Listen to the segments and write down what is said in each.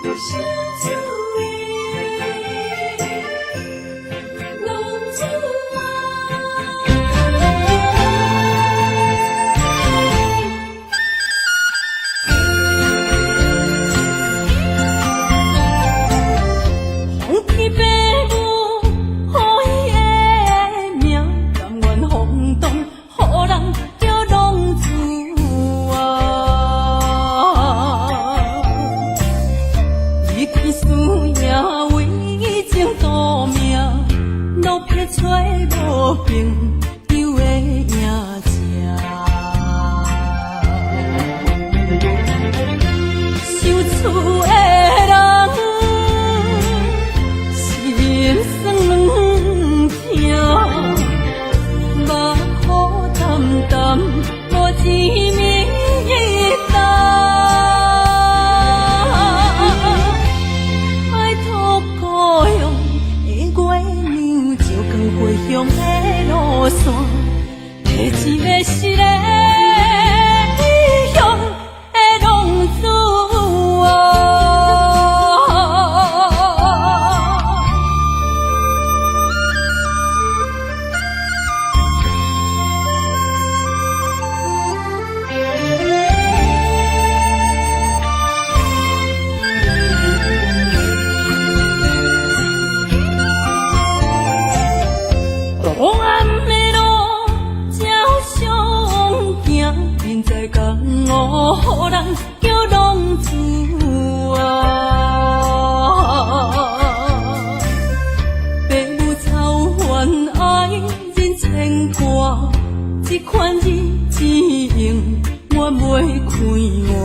想出的浪子皇天父母予伊的命，甘愿放荡，予人叫浪子啊！离开思念，为情赌命，路撇找无朋友的影子。受厝的人，心酸软痛，目苦淡淡，无一明一答。爱托故乡的月亮，照光回乡的路线，摕一个失个异乡的浪子啊！黑暗的路，照常行，明知江湖，予人叫浪子啊！父母操怨爱人牵挂，这款日子用我袂开我。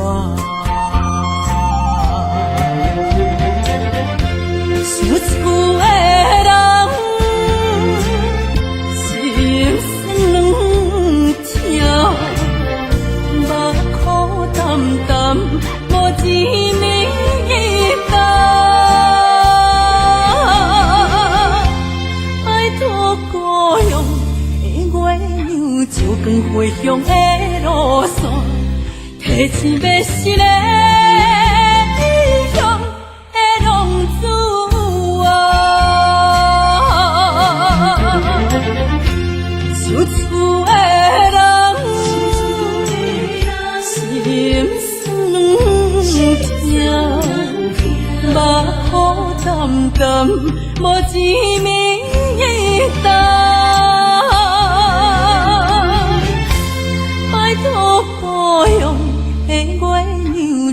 想厝的人，心酸软痛，目苦淡淡，无一明一答。爱托故乡的月亮，照光回乡的路线，摕一个失个异乡的浪子啊！受厝的人，心酸软痛，目苦淡淡，无一明一答。爱托故乡的月亮，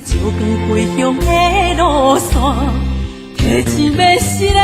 照光回乡的路线，摕一个失个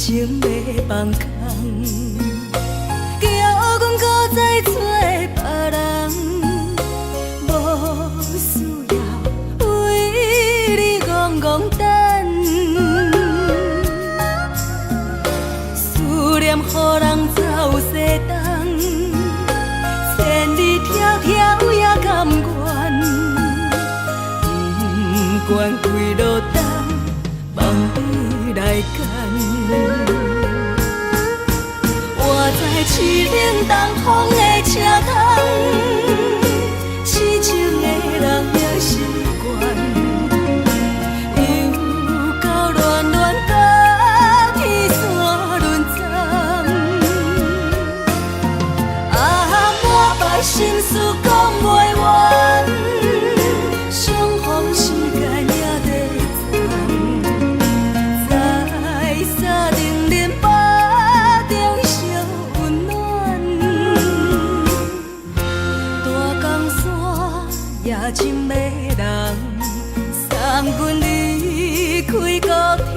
情要放空，叫阮搁再找别人，无需要为你戆戆等，思念予人走西东，千里迢迢也甘愿，不管几路灯，望你来牵。我在凄冷东风的车窗，痴情的人也习惯，又到恋恋甲天山论丛。啊，满腹心事讲袂完，相逢时间也在藏，在沙定林巴中烧温暖。大江山也真迷人，送阮离开高铁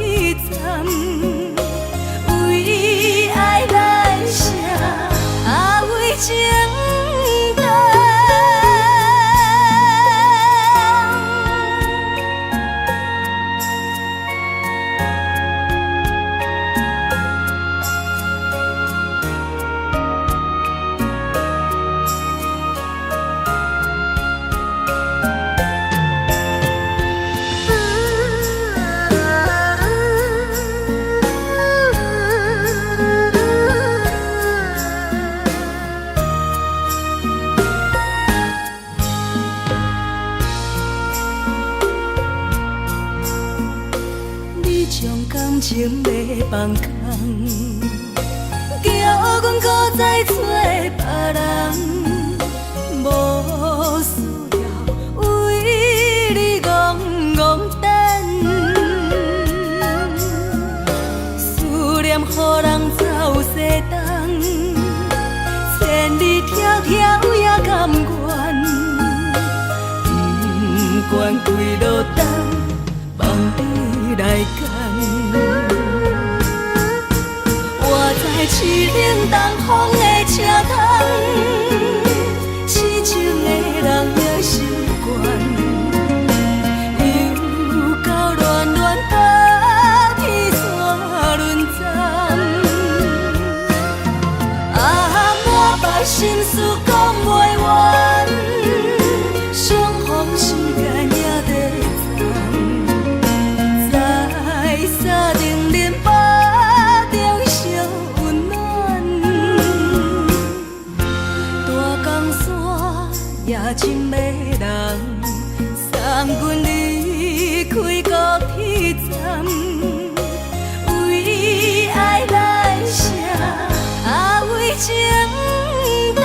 站，为爱来写为情重。你将感情要放空，叫阮搁再找别人，无需要为你戆戆等，思念予人走西东，千里迢迢也甘愿，不管几路灯，望你来牵。我在凄冷东风的车窗，痴情的人也习惯，又到恋恋甲天山论丛。啊，满腹心事讲袂完，相逢时间也在藏，在沙定林巴中烧温暖。大江山也真迷人，送阮离开高铁站，为爱来写为情重。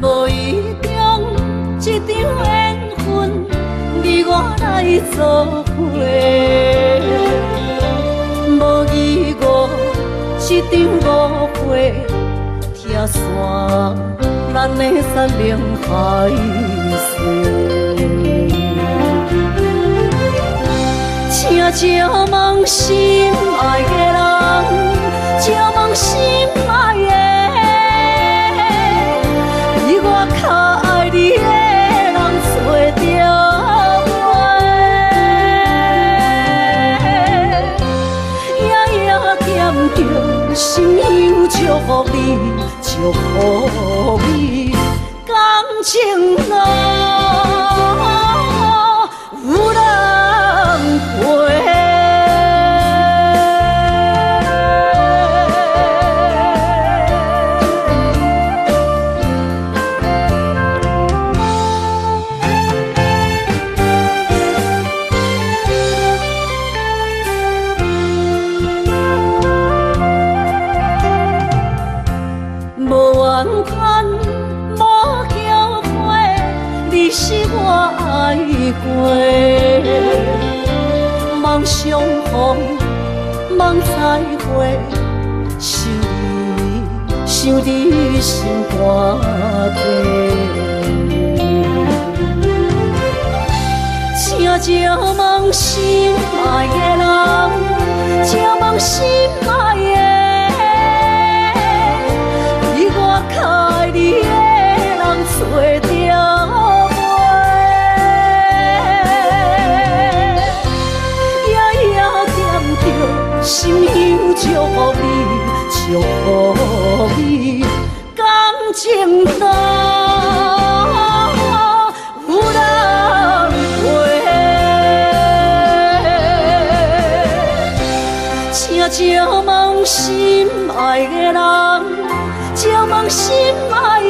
无意中一场缘分，你我来作伙。无意外一场误会，拆散咱的山盟海誓。请借问心爱的人，借问心爱的。我较爱你的人找着我，夜夜惦着。心乡祝福你，祝福你，感情路有人陪。梦相逢，梦再会，想你心肝底。请借问心爱的人，请问心爱的，比我较爱你的人找着。心乡祝福你，祝福你，感情路有人陪。请借问心爱的人，借问心爱的，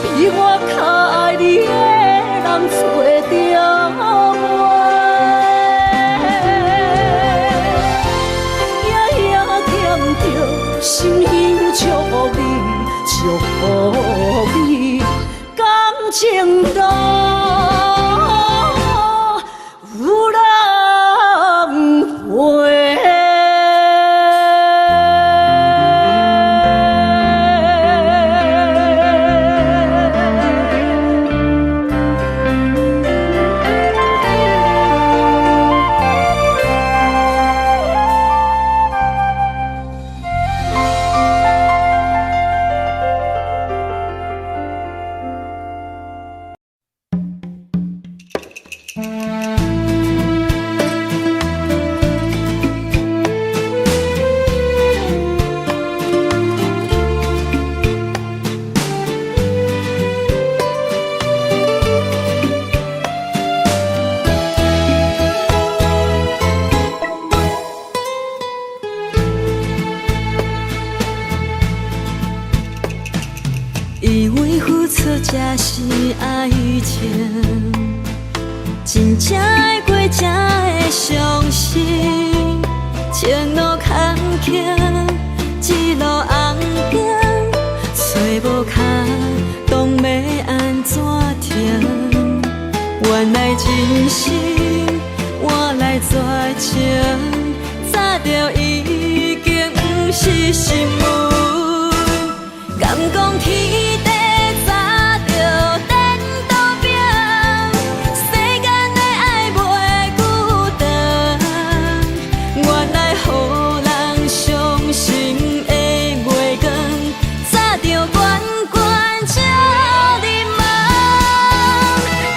比我较爱你的人找着。心乡祝福你，祝福你，感情路有人陪。以为付出才是爱情，真正爱过才会相信。前路坎坷，一路红灯，找无卡，当要安怎停？原来真心换来绝情，早就已经不是心梦。敢讲天地早就颠倒平，世间的爱袂孤单。原来予人伤心的月光，早就悬悬照你梦。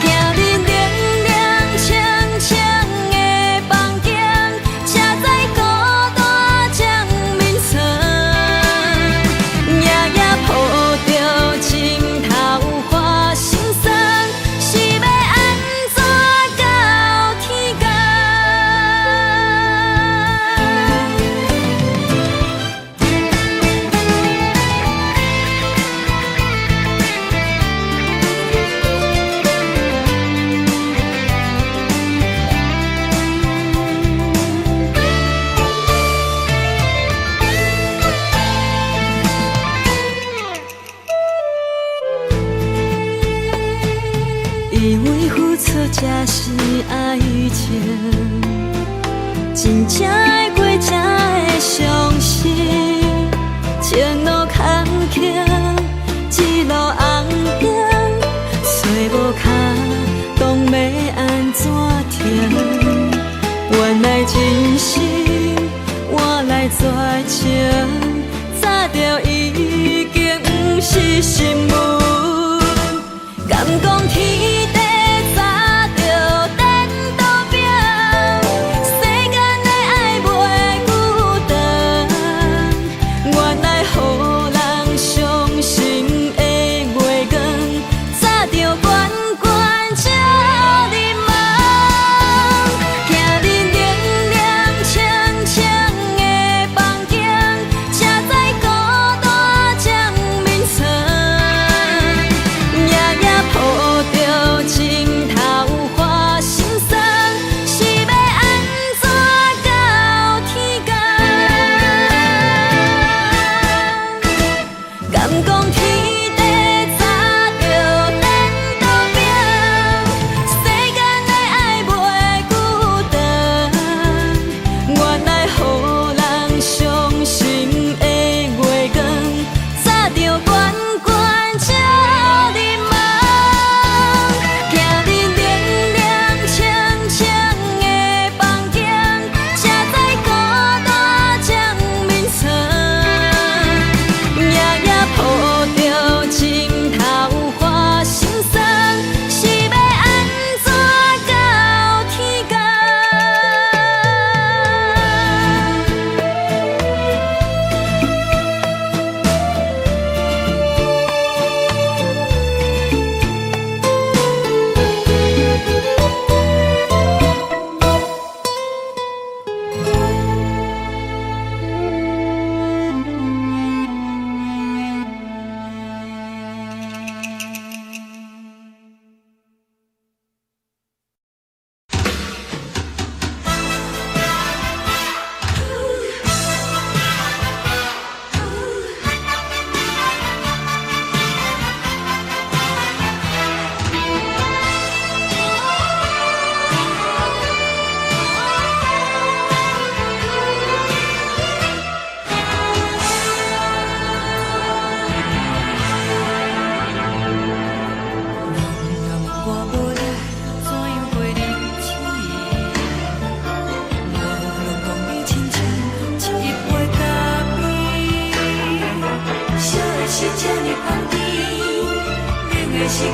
行日凉凉清清的房间，车载孤单将眠床。夜夜抱着情头花心酸，是要安怎到天光？以为付出才是爱情，真正爱过才会相信。前路坎坷，一路红灯，找无卡，当要安怎停？原来真心换来绝情，早就已经不是心梦。敢讲天地早就颠倒平，世间的爱袂孤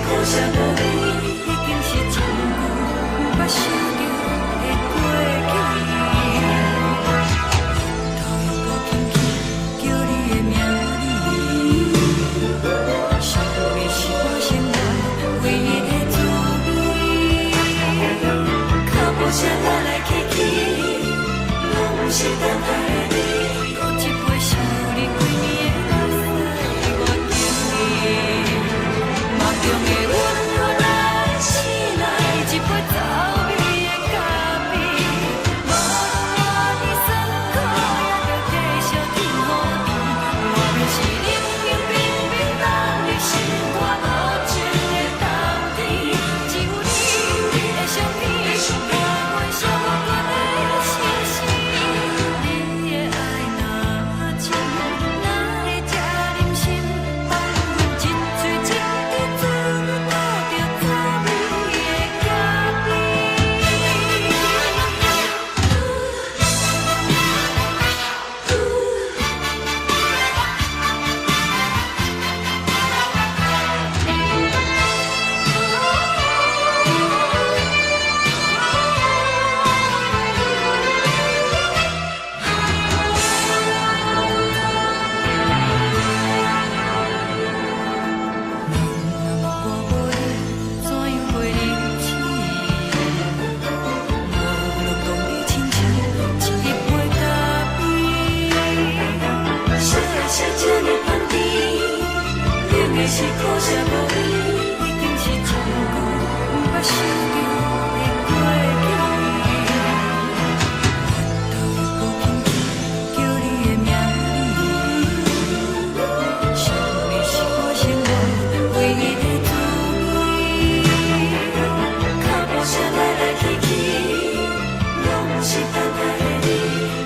苦涩无味，已经是一句不捌想着的过去。头又搁轻轻叫你的名字，想的是我生活唯一的滋味。脚步声来来去去，拢是等待的你，搁一杯想你几年的目屎，我敬你。梦中的阮我来醒来，一杯走味的咖啡，无论我的酸苦，也着继续甜予你。我便是冷冷冰冰放入心肝无情的冬天，只有你的相片，我阮寂寞阮的心事。你的爱若真，哪会这忍心放阮一嘴一滴滋味，吐着滋味的咖啡。我无你，怎样袂离去？无路讲你亲像一杯咖啡，小的小这呢香甜，冷的是苦涩无味，已经是一句不捌想着的过去。头又搁轻轻叫你的名字，想的是我生活唯一的滋味。脚步声来来去去，拢是等待的你，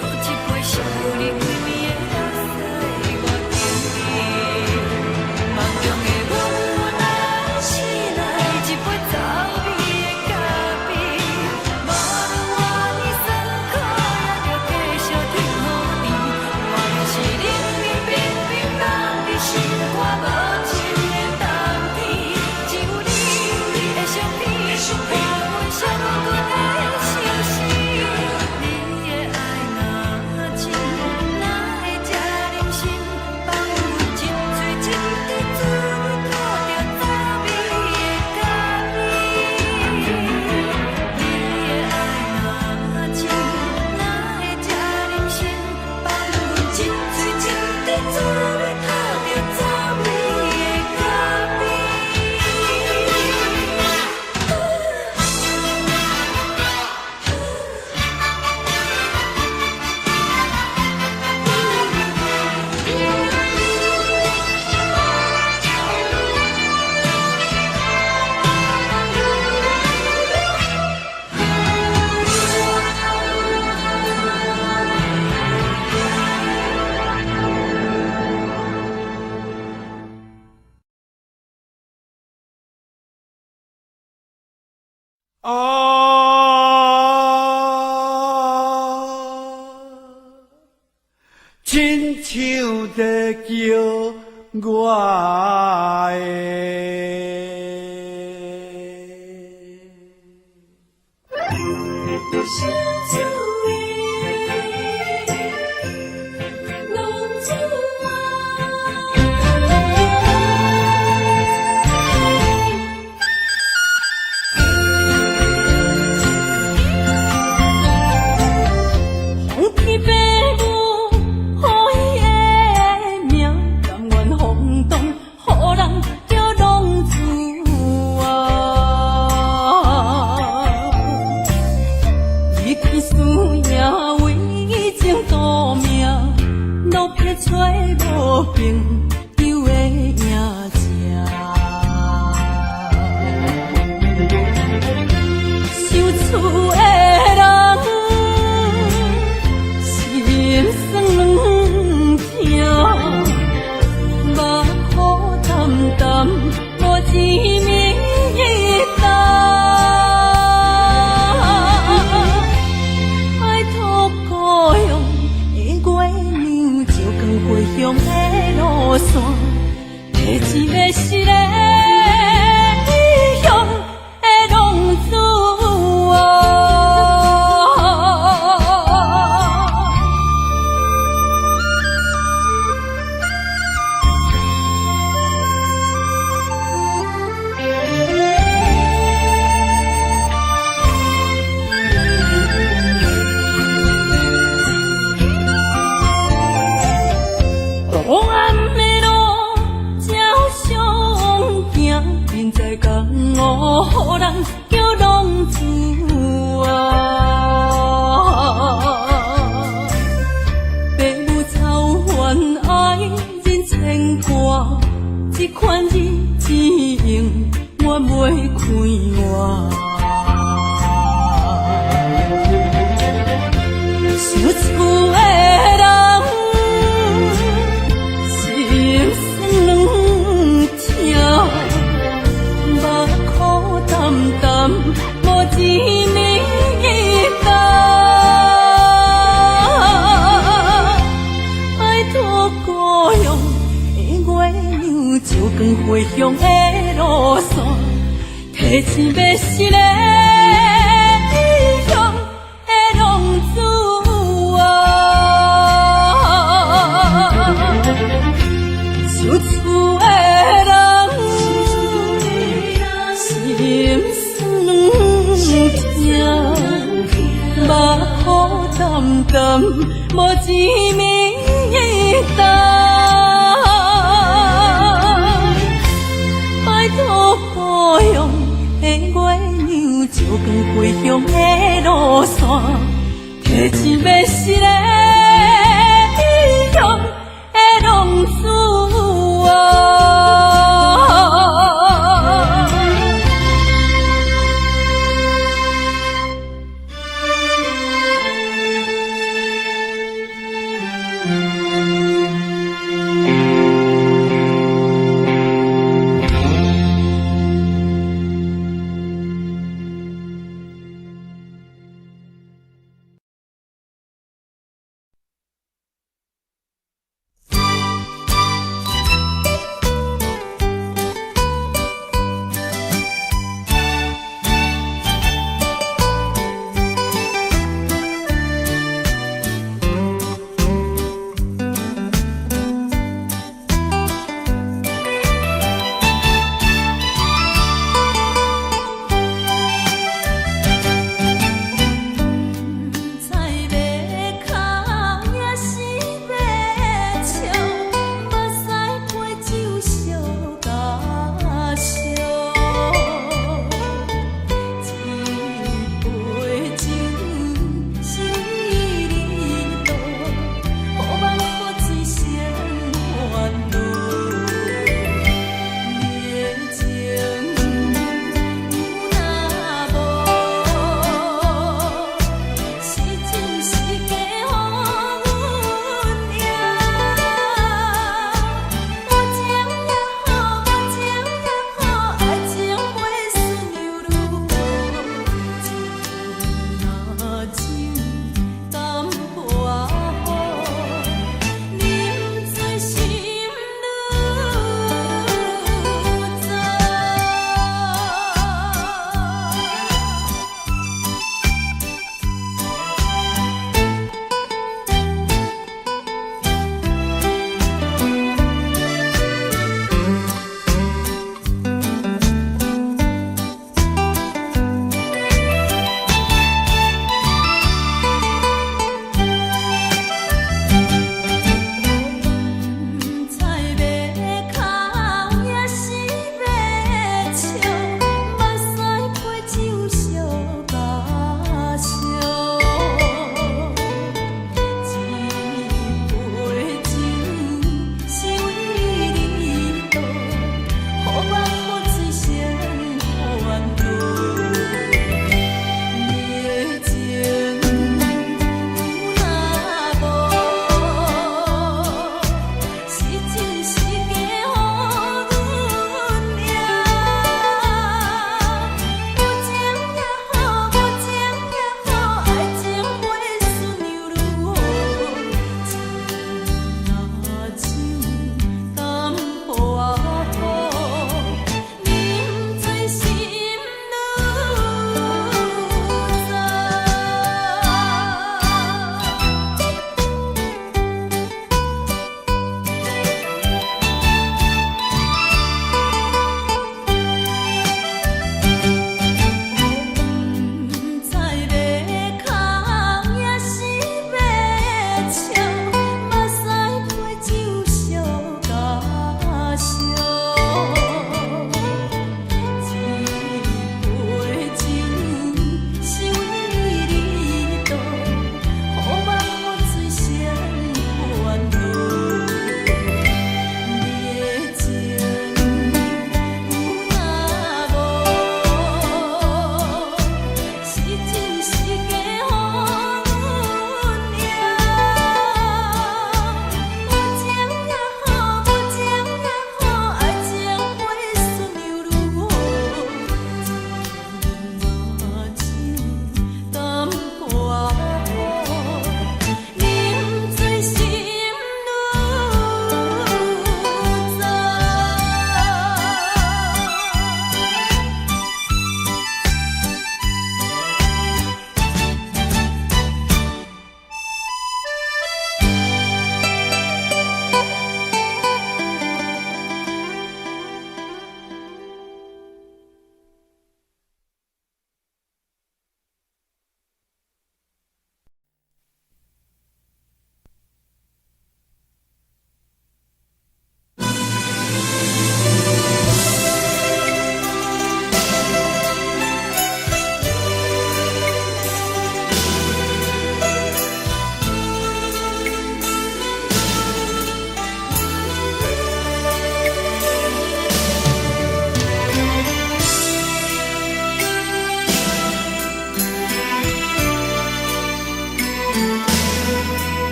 搁一杯想你几暝的目屎，我敬你。梦中的阮我来醒来，一杯走味的咖啡，无论我的酸苦，也着继续甜予你。我便是冷冷冰冰放入心肝无情的冬天，只有你的相片，我阮寂寞阮的心事。你的爱若真，哪会这忍心放阮一嘴一滴滋味，吐着滋味的咖啡。你的爱若真，哪会这忍心放阮一嘴一滴滋味，吐着滋味的咖啡。亲像在叫我小滋味，浓滋红天白母，好伊的名，甘愿轰动，予人叫浪子啊！你看思念为情夺命，路撇找无朋友的影子。受厝的人心酸痛，目苦淡淡，无一明一暗。爱托故乡的月亮，照光回乡的路线，提一个一个予人叫浪子啊！父母操怨爱人牵挂，这款日子用我袂开我。想厝的人心酸两条，目苦淡淡无一年到。爱托故乡的月亮，照光回乡的路线，提醒要是个异乡的浪子啊！想厝的人心酸两条，目苦淡淡无一暝到。拜托故乡的月亮，照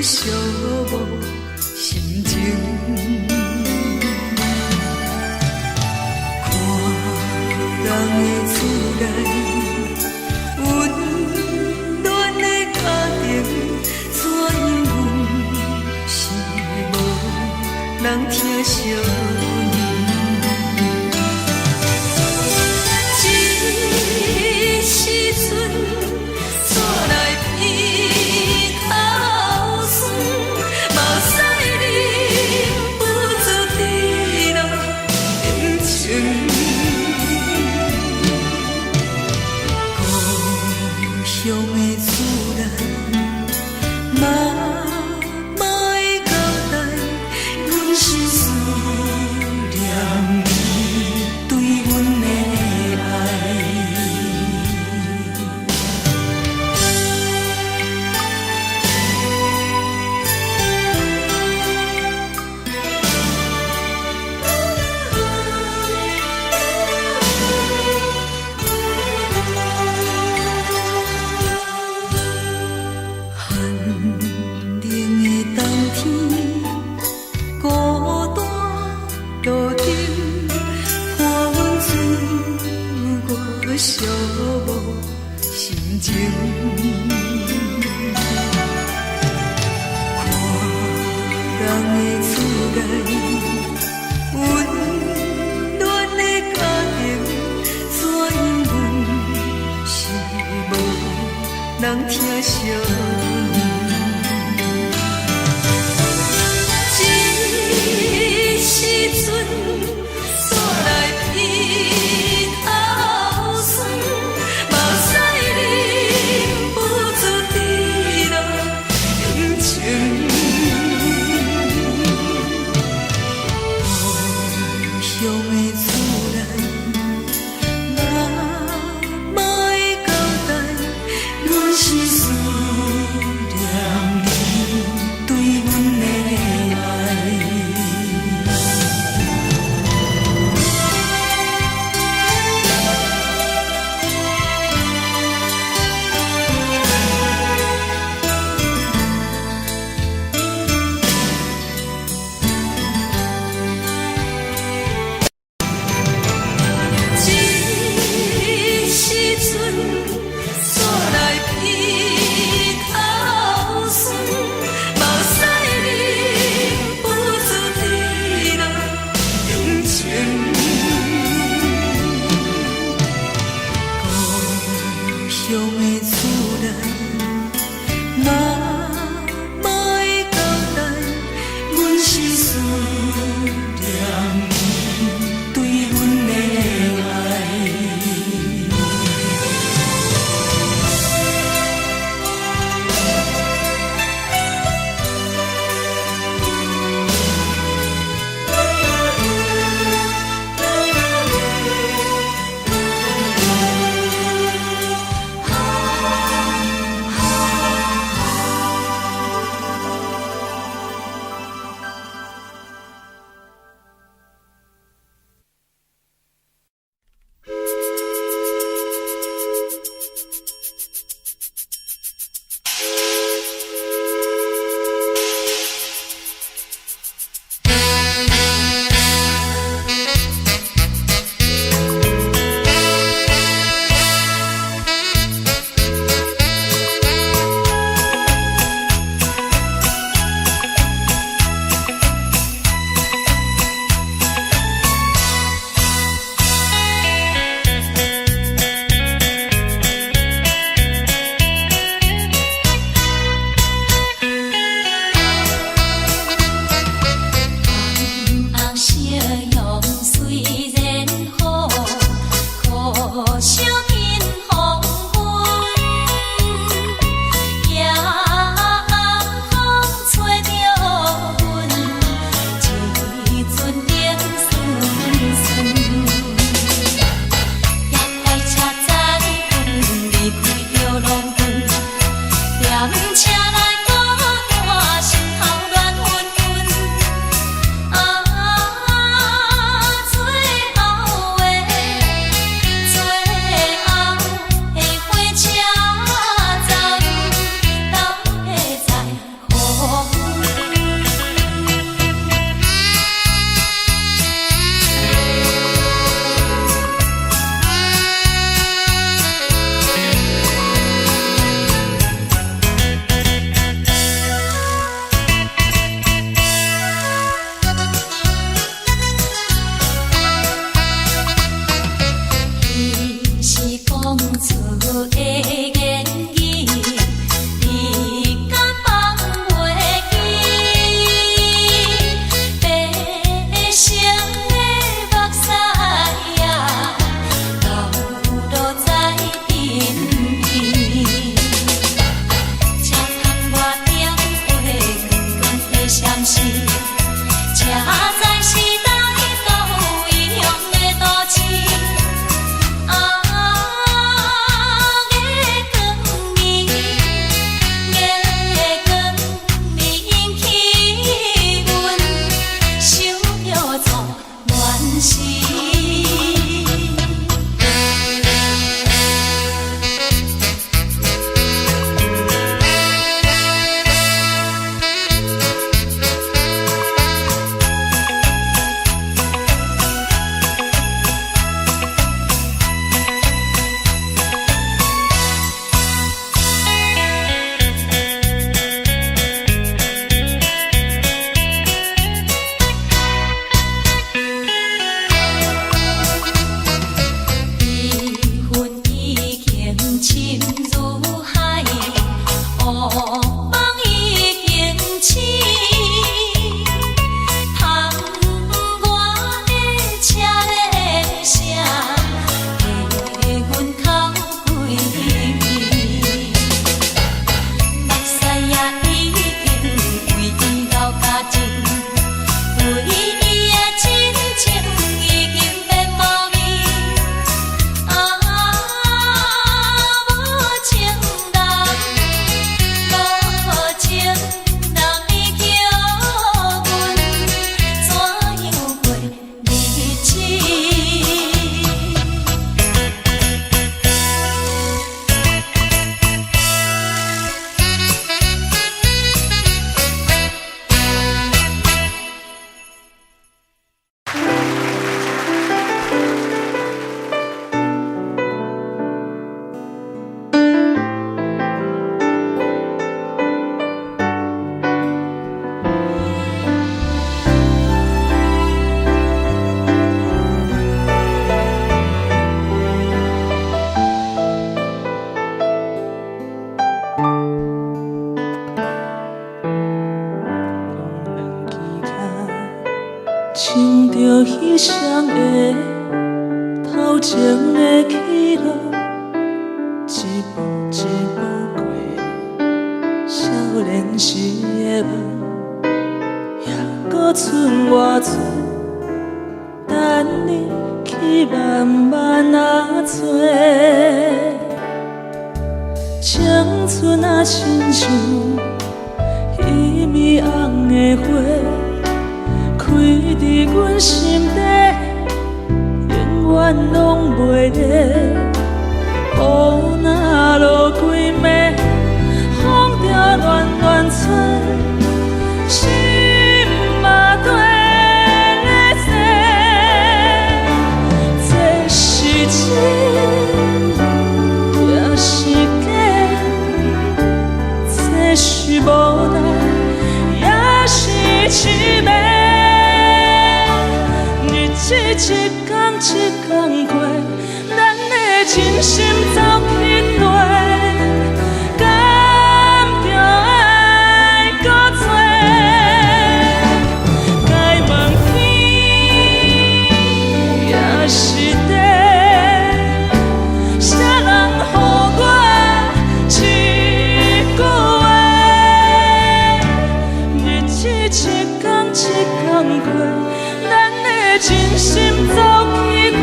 寂寞心情。看人的厝内温暖的家庭，怎因阮是无人疼惜你？这时阵煞来鼻口酸，嘛使忍不住滴落眼睛。故乡的厝内，嘛会交代，阮是思念你对阮的爱。寒冷的冬天，孤单路灯，看阮自我寂寞心情。看人的厝内温暖的家庭，怎因阮是无人疼惜你？这时阵煞来鼻口酸，嘛使忍不住滴落眼睛。故乡的厝内，嘛会交代，阮是思念你对阮的爱。这时阵煞来鼻口酸，嘛使忍不住滴落眼睛。故乡的厝内，嘛会交代，阮是思念你对阮的爱。理想的头前的起落，一步一步过，少年时的梦，还搁剩偌多，等你去慢慢找。青春啊，亲像一暝红的花，开伫阮心底，永远拢袂灭。雨若落几暝，风就乱乱吹，心嘛跟咧坐。这是真，也是假？这是无奈，也是凄美。日子一天一天过，咱的真心走去地，敢着爱搁多？该问天也是地，谁人予我一句话？日子一天一天过，咱的真心走去地。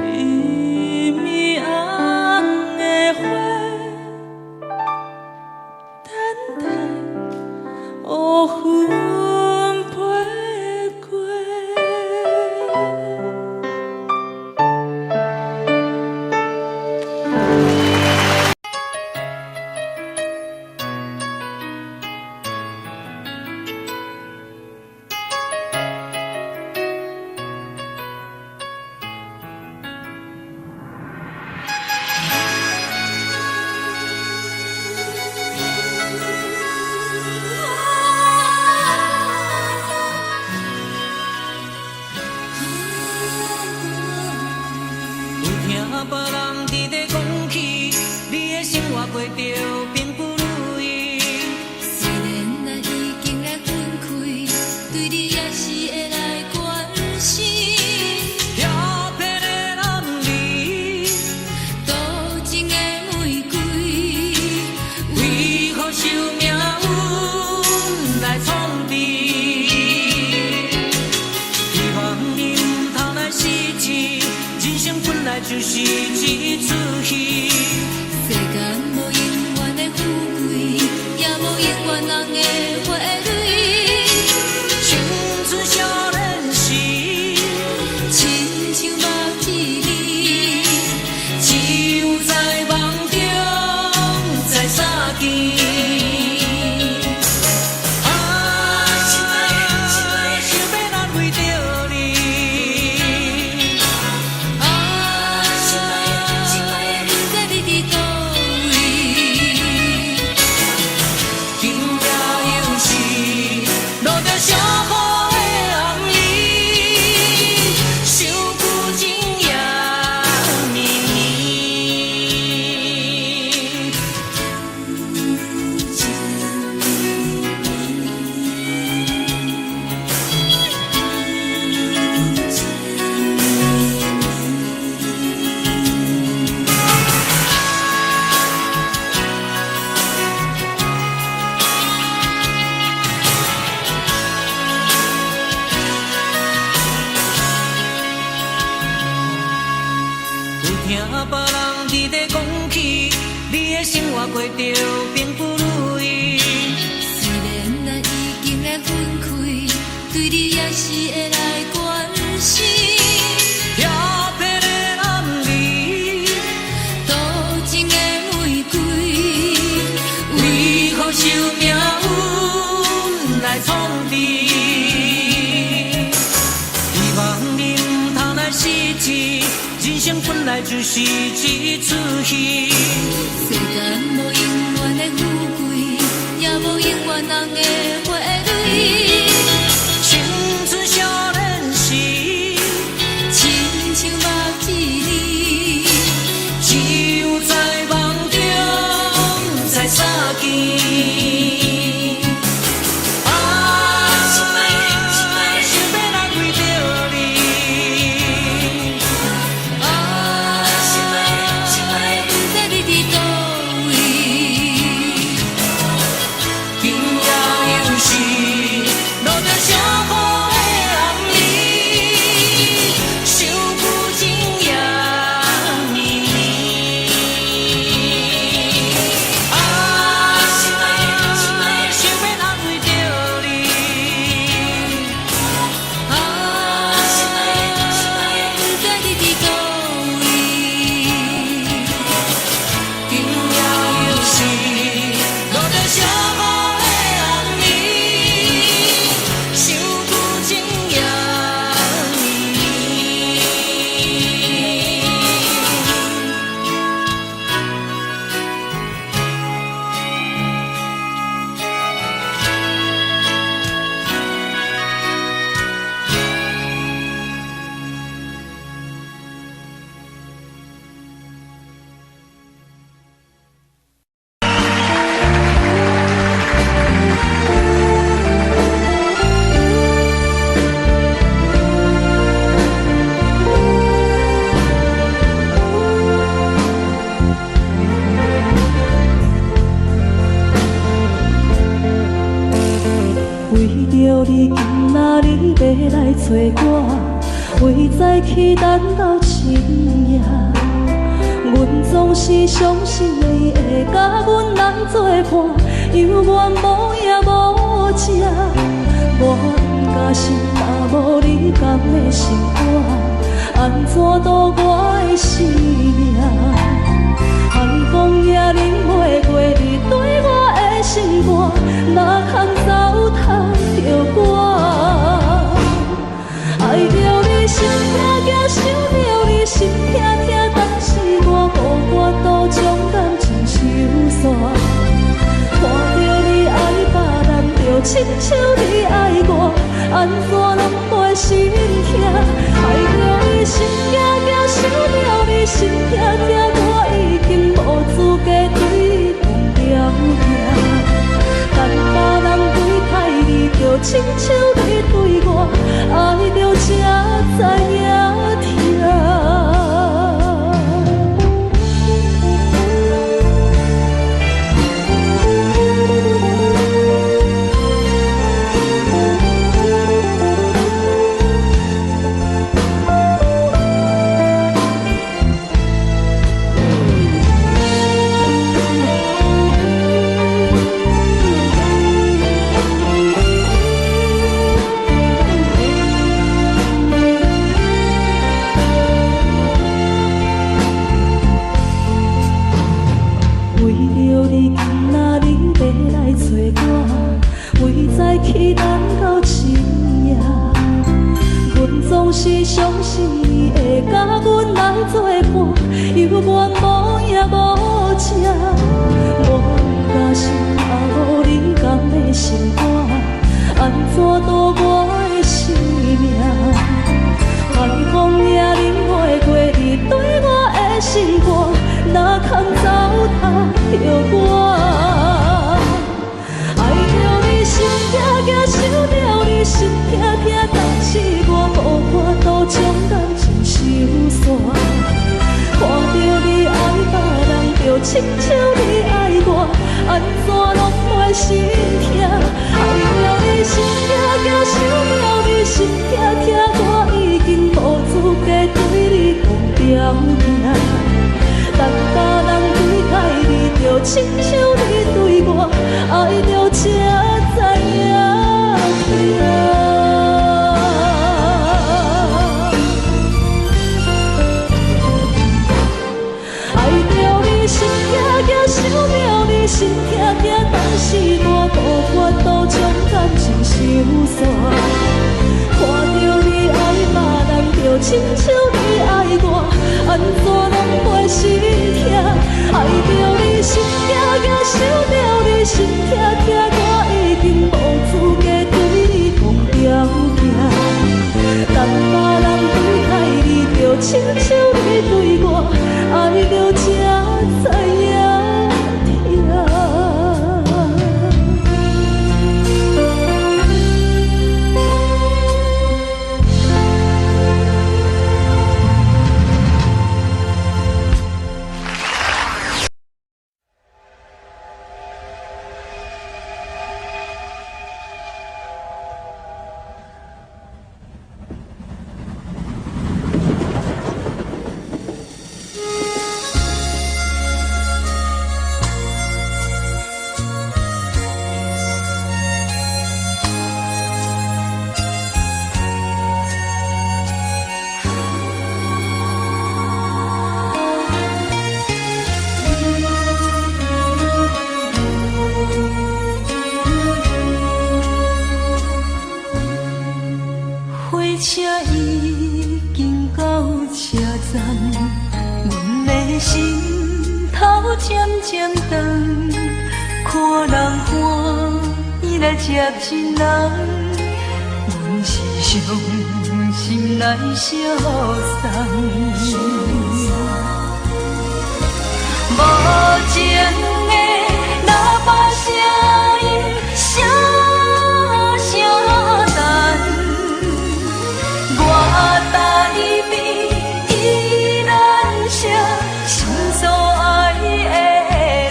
一暝红的花，等待乌云飞过。别人伫咧讲起，你的生活过着并不如意。虽然咱已经来分开，对你也是会来关心。漂泊的男儿，多情的玫瑰，为何受命运来创治？希望你唔通来失志，人生本来就是一出戏。世间无永远的富贵，也无永远人的花蕊。青春少年时，亲像目一字，只有在梦中才相见。想要难为着你。不管你伫倒位，今夜又是落着上雨的红衣，想旧情也绵绵。有听别人伫咧讲起，你的生活过着并不如意。虽然咱已经来分开，对你也是会来关心。漂泊的男儿，多情的玫瑰，为何受命运来创治？希望你唔通来失志，人生本来就是一出戏。世间无永远的富贵，也无永远人的花蕊。青春少年时，亲像目一字，只有在梦中才相见。着你今仔日要来找我，为在去等到深夜。阮总是相信你会甲阮人作伴，犹原无影无迹。我不甘心，若无你甘的生活，安怎度我的生命？寒风也忍袂过你对我的心肝，哪通糟蹋着我？爱着你心痛痛，想着你心痛痛，但是我无法度将感情收煞。看着你爱别人，就亲像你爱我，安怎拢袂心痛？爱着你心惊惊，想着你心痛痛，我已经无资格对你讲条件。等别人对待你，就亲像你对我，爱着才知影痛。去等到深夜，阮总是相信你会甲阮来作伴，犹原无影无迹。我不甘心，若无你甘的心肝，安怎度我的生命？寒风也忍袂过你对我的心肝，哪通糟蹋着我？心痛痛，想着你心痛痛，但是我无法度将感情收煞。看着你爱别人，就亲像你爱我，安怎拢袂心痛？爱着你心痛痛，想着你心痛痛，我已经无资格对你讲条件。等别人对待你，就亲像你对我，爱着才知影痛。爱着你心痛痛，想着你心痛痛，但是我无法度将感情收煞。看着你爱别人，就亲像你爱我，安怎拢袂心痛？爱着你心痛痛，想着你心痛痛，我已经无资格对你讲条件。等别人对待你，就亲像你对我，爱着才知影痛。车已经到车站，阮的心头渐渐长，看人欢喜来接亲人，阮是伤心来相送。无情的喇叭声音，声声等。我台边依然是心所爱的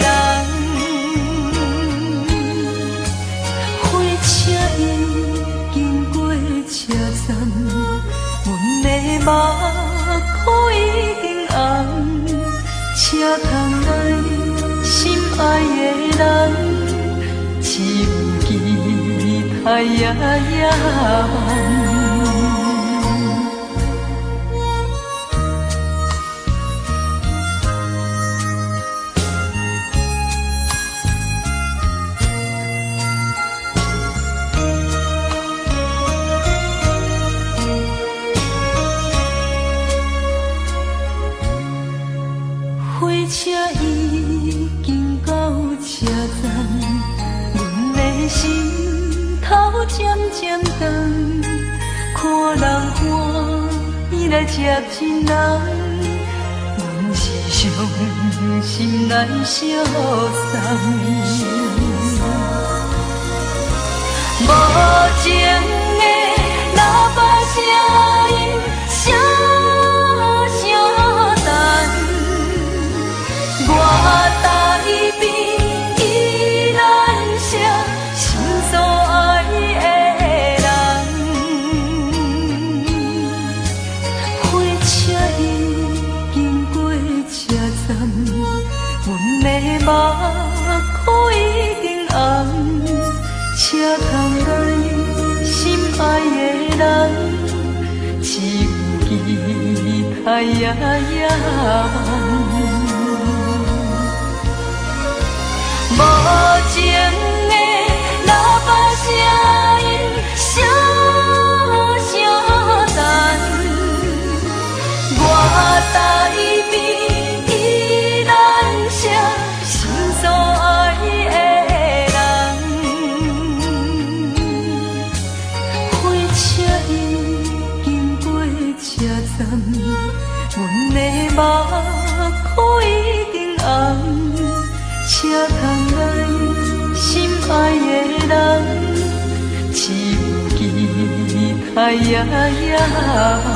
人，火车已哎呀呀梦。火车已经到车站，阮的心头渐渐长，看人欢喜来接亲人，阮是伤心来相送。无情的喇叭声音，声声淡。我台边依然写心所爱的人，火车已经过车站，阮的目眶已经红，车窗内心爱的人，只有期待呀呀梦。无情的喇叭声音，声声淡。我台边依然写心所爱的人，火车已经过车站，阮的目眶已经红。车窗内心爱的人，只有期待呀呀梦。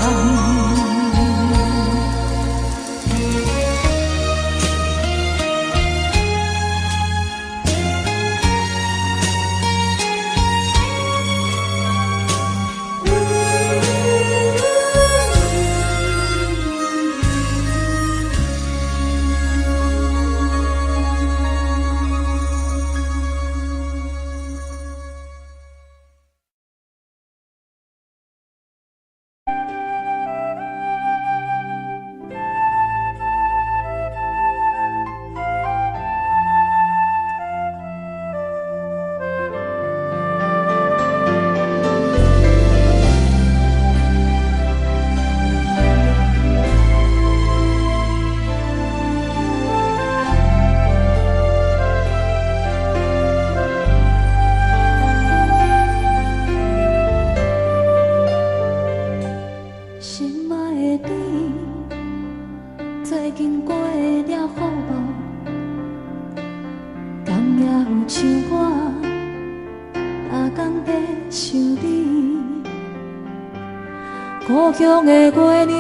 故乡的月亮，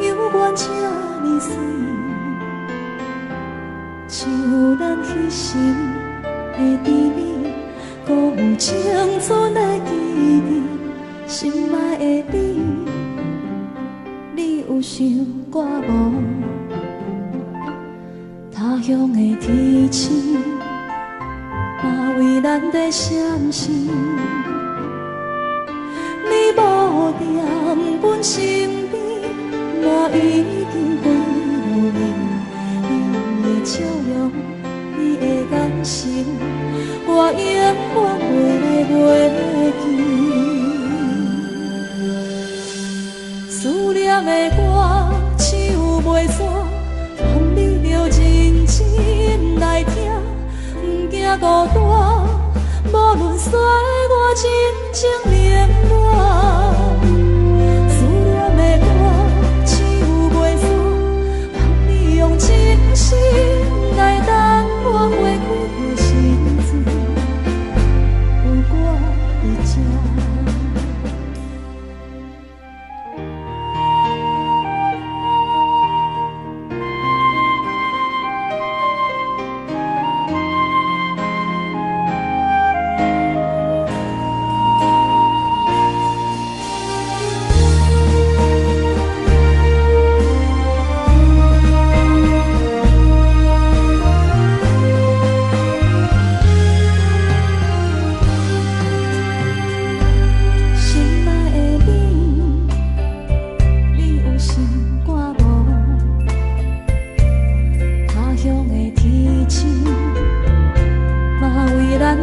犹原这呢水，像咱彼时的甜蜜，搁有青春的记忆。心爱的你，你有想我无？他乡的天星，嘛为咱在闪烁。你无在阮身边，我已经几多年。你的笑容，你的眼神，我永远袂记。思念的我，唱袂煞，望你着认真来听，不惊孤单。无论衰我真情连满，思念的我唱袂煞，望你用真心来等我花开的心事，有我在这。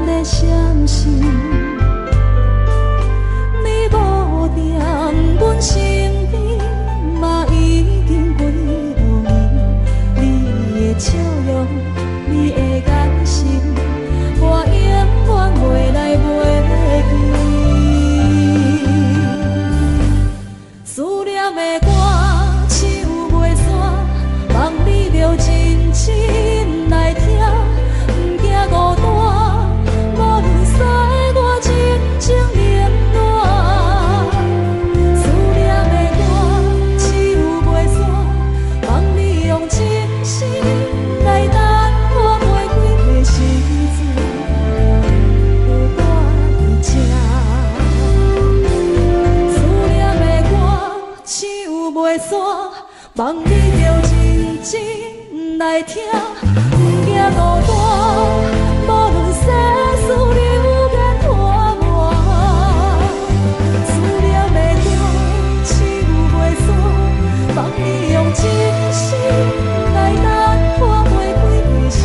的相信，你无在阮身边，嘛已经过路年。你的笑容，你的眼神，我永远袂来袂记。思念的歌，唱袂煞，望你着真心来听。 孤单，无论使我真情冷暖。思念的歌，唱袂煞，望你用真心来等我过几个时阵，有我伫这。思念的歌，唱袂煞，望你着真情来听。 不惊孤单，无论世事流言破磨。思念的歌，唱袂煞，望你用真心来等我过几个时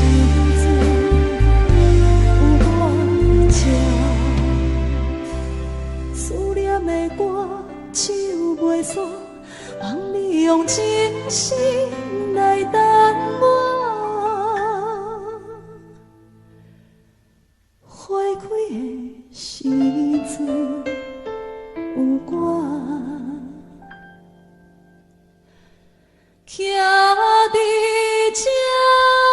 阵，有我这。思念的歌，唱袂煞，望你用真心来等我。 花开的时阵，有我徛伫这。 我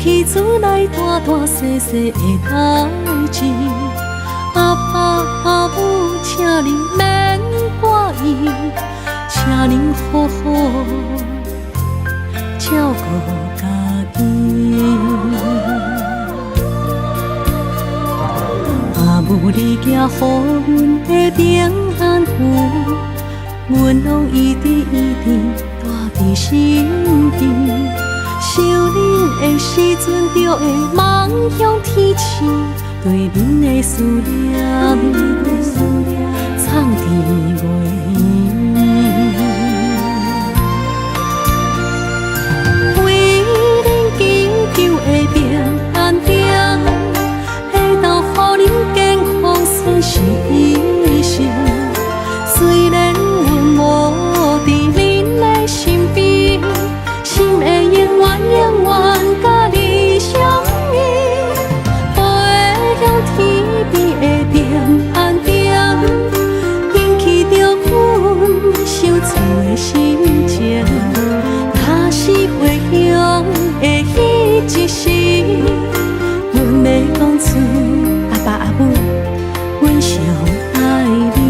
起厝内大大细细的代志。阿爸阿母，请您免怪意，请您好好照顾家己。阿母，你寄予阮的平安符，阮拢一直带伫心间。想恁的时阵，就会梦向天星，对恁的思念藏伫袂圆。为恁祈求的平安点，会当予恁健康顺时一生。虽然阮无伫恁的身边，心会永远甲你相依。飞向天边的平安点，引起着阮想厝的心情。若是回乡的迄一时，阮要讲出阿爸阿母，阮上爱恁。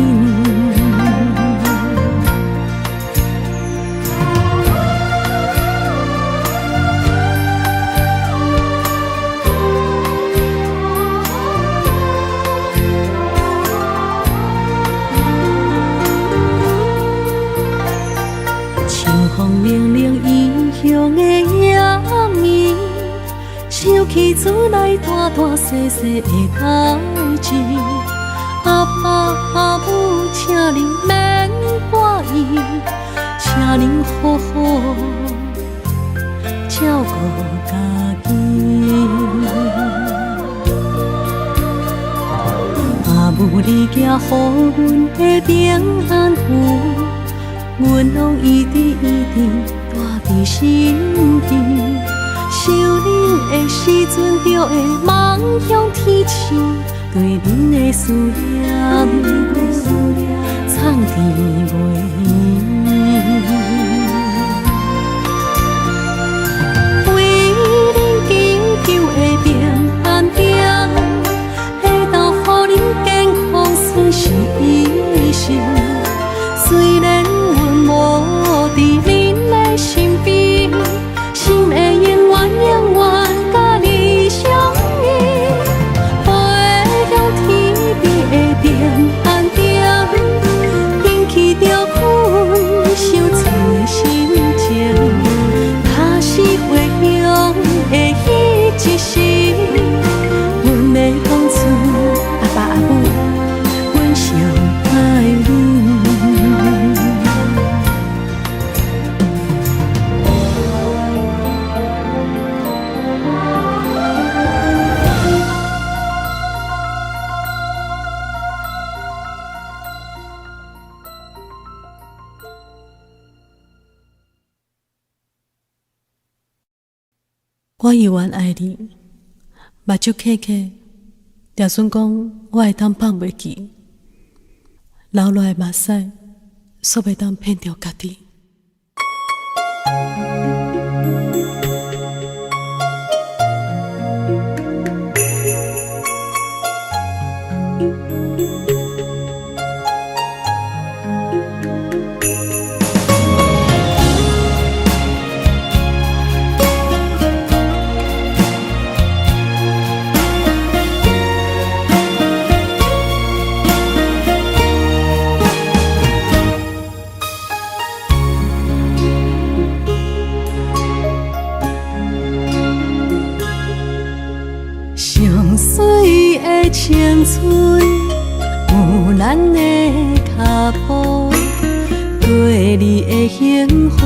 风凉凉异乡的夜暝，想起厝内大大细细的代志。阿爸阿母，请您免怪意，请您好好照顾家己。阿母，你寄予阮的平安符，阮拢一直带伫心间。想恁的时阵，就会梦向天星，对恁的思念藏伫袂圆。为恁祈求的平安点，会当予恁健康顺时一生。虽然阮无伫恁的身边，心会永远甲你相依。飞向天边的平安点，引起着阮想厝的心情。若是回乡的迄一时，阮要讲出阿爸阿母，阮上爱恁。我永远爱你，目睭刻刻，就算讲我会当放袂记，流落的目屎，煞袂当骗着家己。上水的青春有咱的脚步，对你的幸福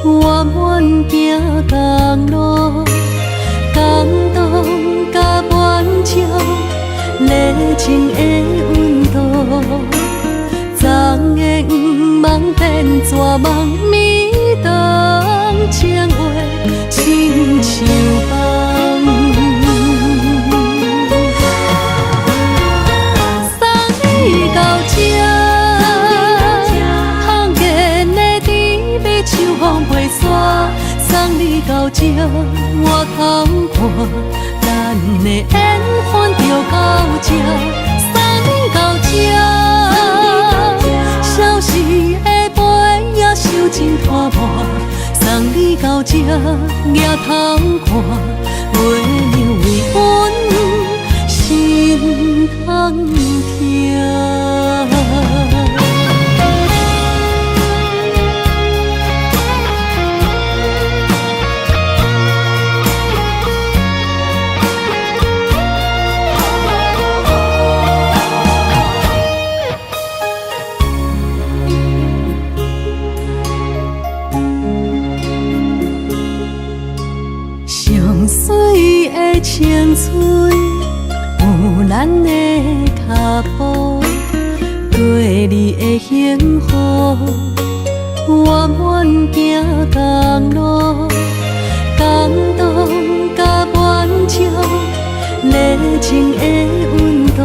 圆满行公路，感动甲满足热情的温度，昨的黄梦变绝望暝长，情话亲像梦。送你到这，我偷看，咱的缘分就到这，送你到这。消失的杯也收真拖磨，送你到这，举头看，月亮为阮心通疼。上水的青春有咱的脚步，跟你的幸福，我愿行公路，感动甲满足，热情的温度，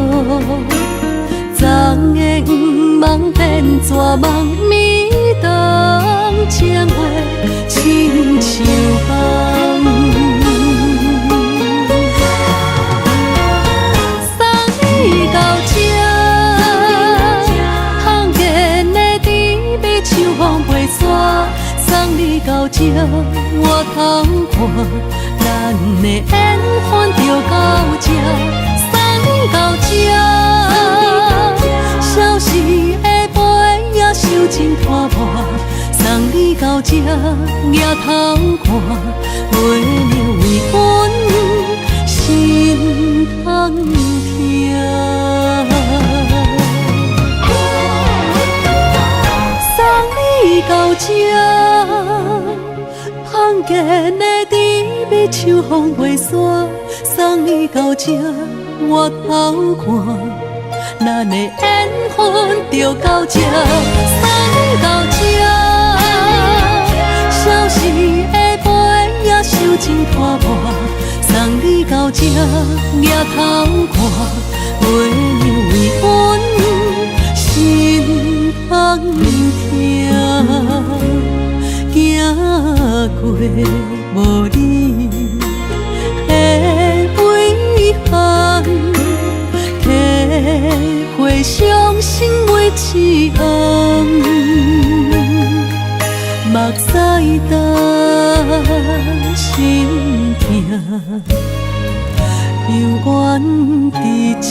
昨的黄梦变绝望，暝东情话亲像梦。送你到这，我偷看，咱的缘分就到这，送你到这。消失的杯也收真拖磨，送你到这，举头看，月亮为阮心通疼。到这，碰见的甜蜜像风飞散，送你到这，我偷看，咱的缘分就到这，送你到这。消失的杯也收真拖磨，送你到这，举头看，月亮为阮心通疼。行过无你的遗憾，体会伤心每一暗，目屎干心痛，永远伫这。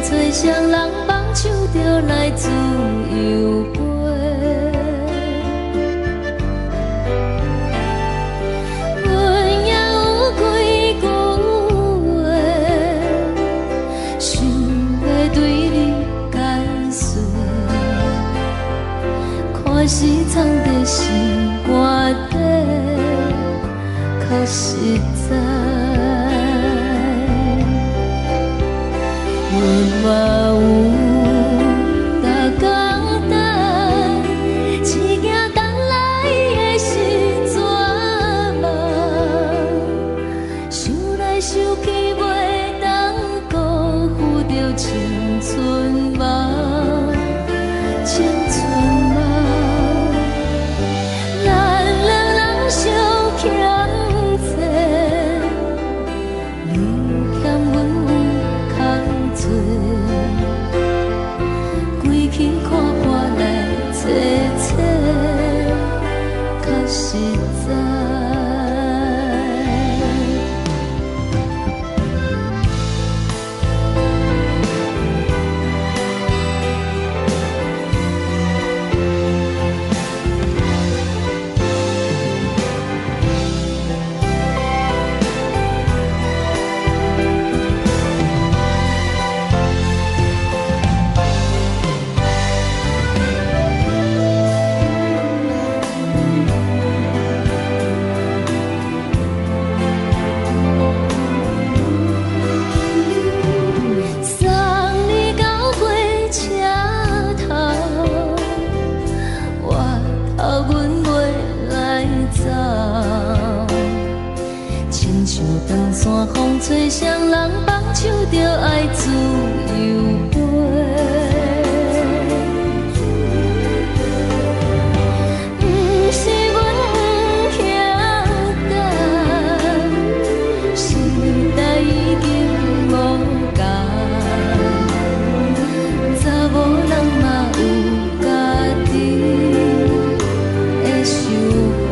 吹双人放手就来自由飞，阮也有几句话，想要对你解释，看是藏在心肝底，较实在。阮嘛有逐工等，一件等来的是绝望，想来想去袂当辜负着青春梦，青春梦，咱两人相欠债，你欠阮有空。像长山风吹双人放手着爱自由飞。不是阮不晓得，时代已经无同，查某人嘛有家己的想法。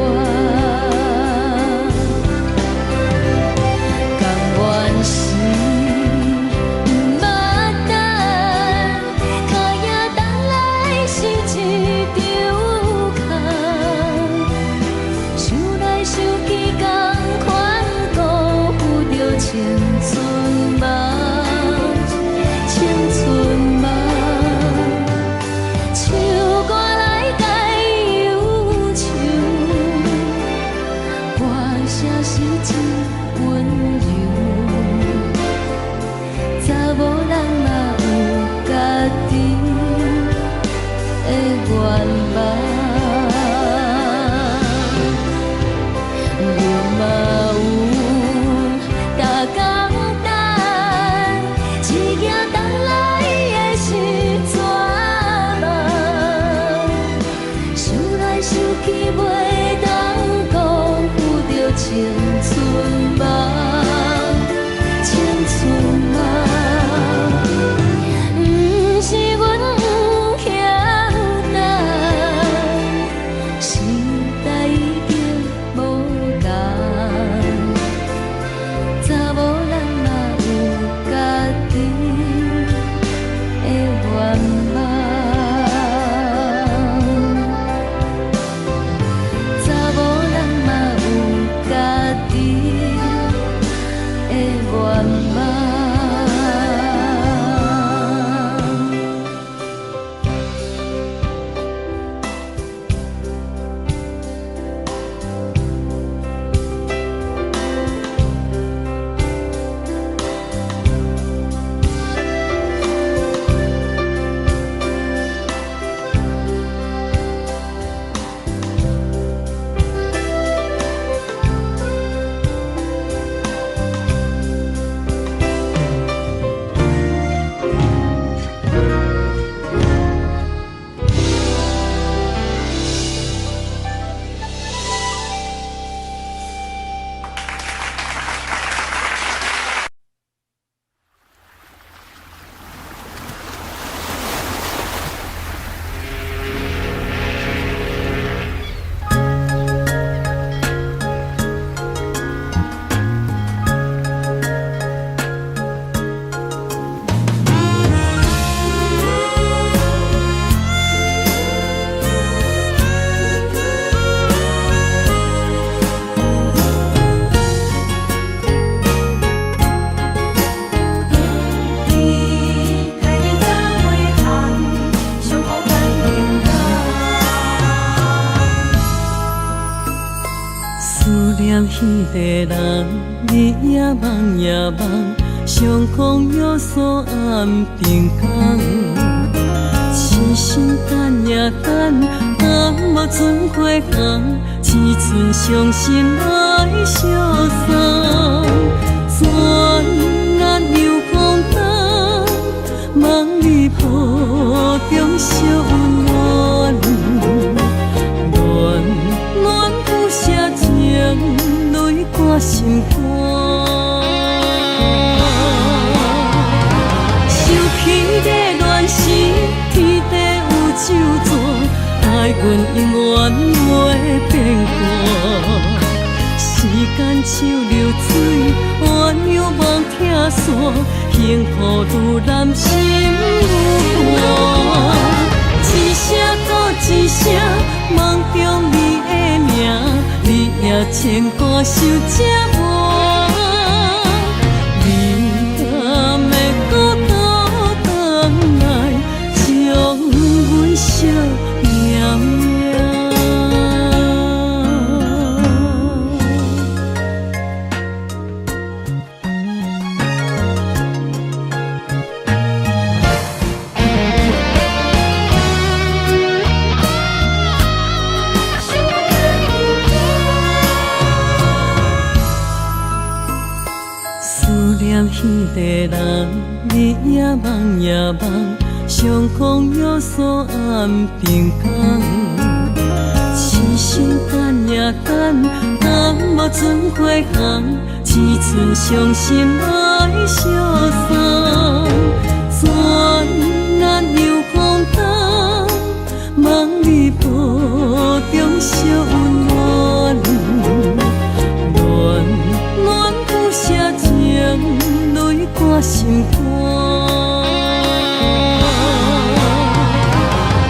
青春梦，青春梦，唱歌来解忧愁，歌声是真温柔。查某人嘛有家己的愿望。青春梦，青春梦，不是阮不晓得，时代已经无同，查某人嘛有家己的愿望。彼个人，日夜梦夜梦，上空有山暗平空。痴心等呀等，等无船花红，只剩伤心来相送。转眼又光灯，梦里抱中惜温暖，暖暖不舍情。泪挂心肝，想起的恋时，天地有周转，爱阮永远袂变卦。时间像流水，鸳鸯望听线，幸福愈难心愈寒。一声搁一声，梦中你的名。你也牵挂受折磨，你敢会搁倒转来，将阮惜绵绵。念彼个人，你也梦也梦，相共约束暗平港。痴心等也等，等无准花红，只剩伤心来相送。转难又空等，望你保重惜温暖。暖暖不舍情，泪挂心肝。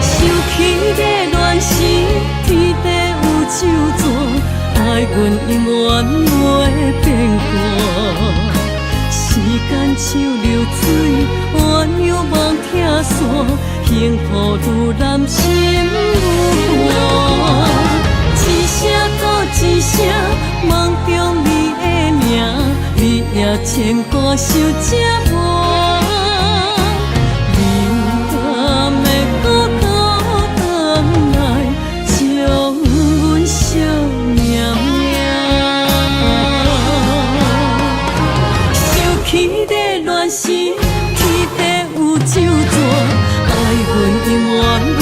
想起个乱时，天地有咒詛，爱阮永远袂变卦。时间像流水，弯又望听线，幸福愈难心愈寒。一声搁一声，梦中你的名，你也牵挂想这晚。你敢会搁倒转来，将阮惜命命？想起个乱时，天地有咒詛，爱阮永远袂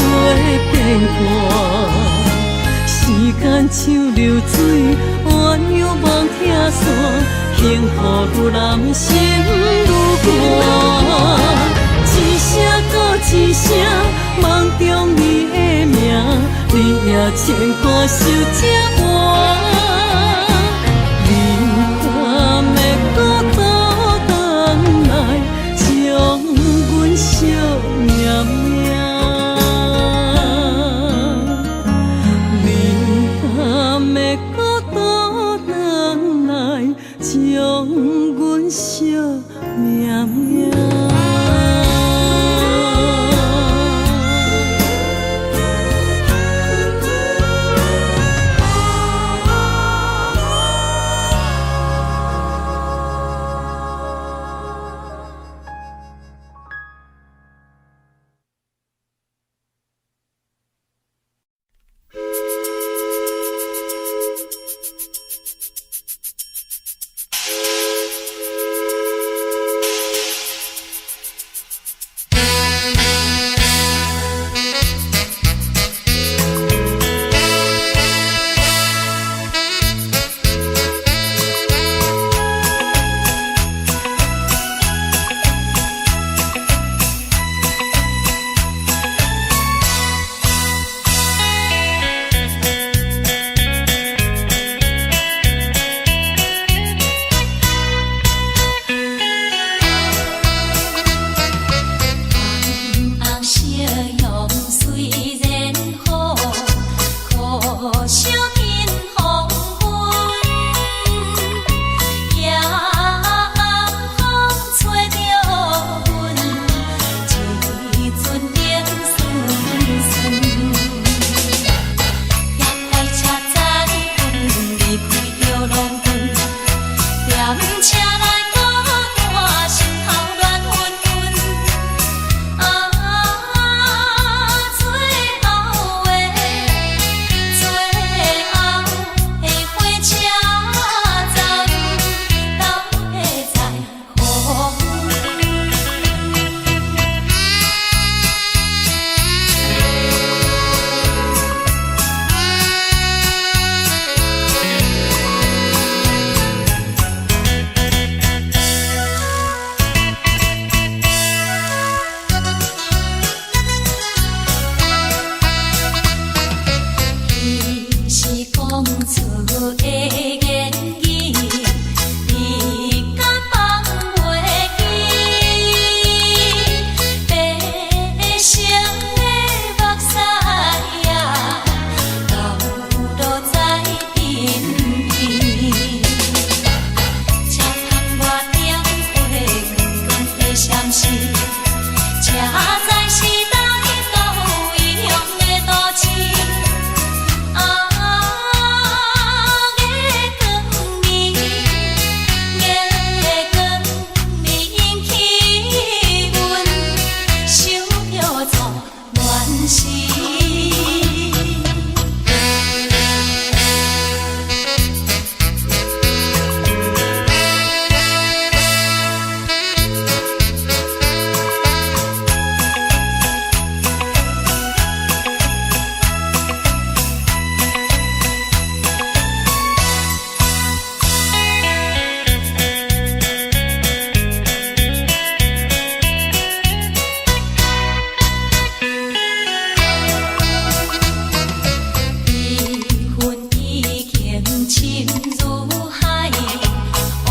变卦。时间像流水，弯又望听线，幸福愈难心愈寒。一声搁一声，梦中你的名，你也牵挂想这晚。你敢会搁倒转来，将阮惜命命？会搁倒转来，将阮惜命命。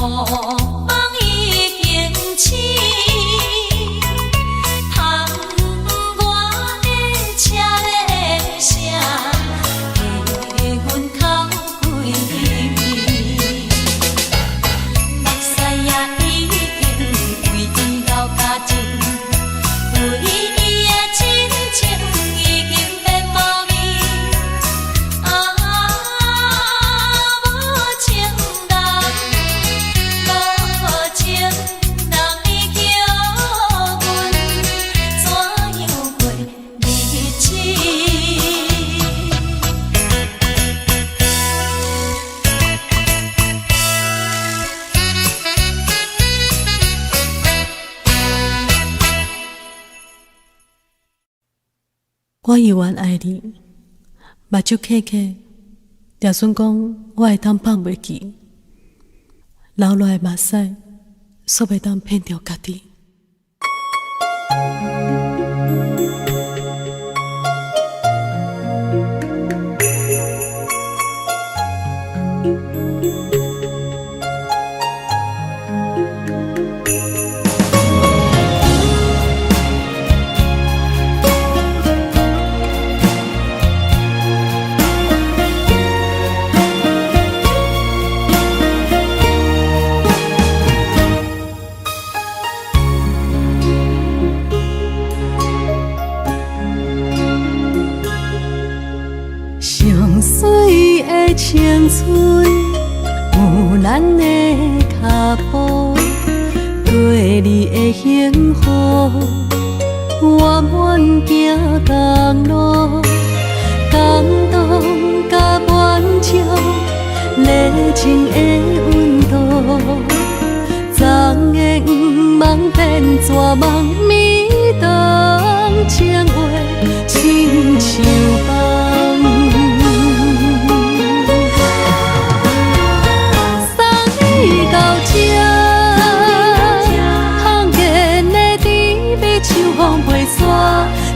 梦已经醒，窗外的车的声，气阮哭几暝。目屎也已经为伊流甲尽，为伊的真情已经变无味。无情人，无情人，你叫阮怎样过日子？我依然爱你，目睭刻刻，就算讲我会当放袂记，流落的目屎，煞袂当骗着家己。上水的青春，有咱的脚步，对你的幸福，我愿行公路，感动甲满足，热情的温度，昨的黄梦变绝梦，暝东情话亲像梦。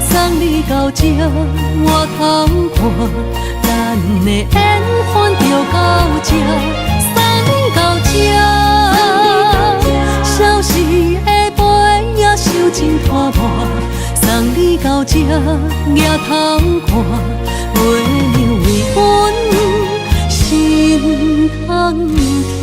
送你到这，我通看，咱的缘分就到这。送你到这，消失的杯也收真拖磨。送你到这，也通看，月亮为阮心通疼。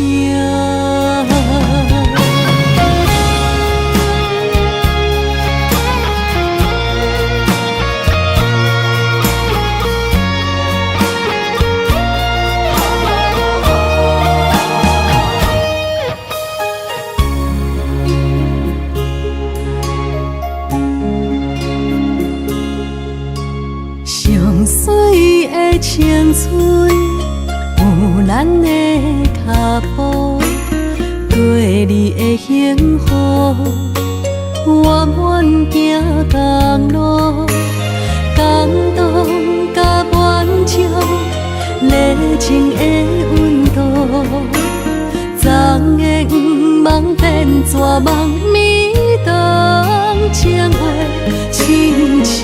上水的青春，有咱的脚步，对你的幸福，我愿行公路，感动甲满足，热情的温度，昨的黄梦变绝梦，暝东情话亲像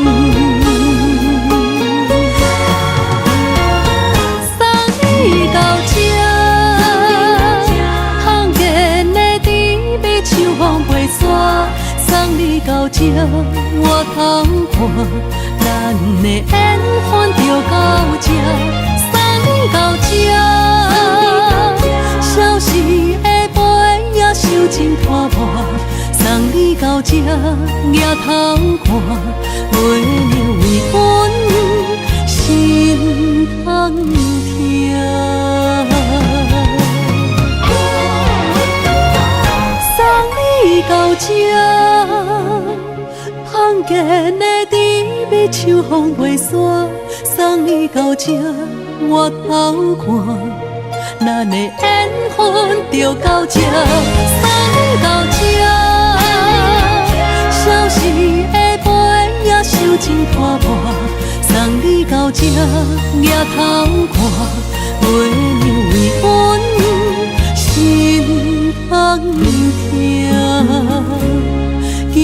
梦。送你到这，我通看，咱的缘分就到这。送你到这，消失的杯也收真拖磨。送你到这，也通看，月亮为阮心通疼。到这，碰见的甜蜜像风飞散。送你到这，我通看，咱的缘分就到这。送你到这，消失的杯也收真拖磨。送你到这，也通看，月亮为阮心通疼。行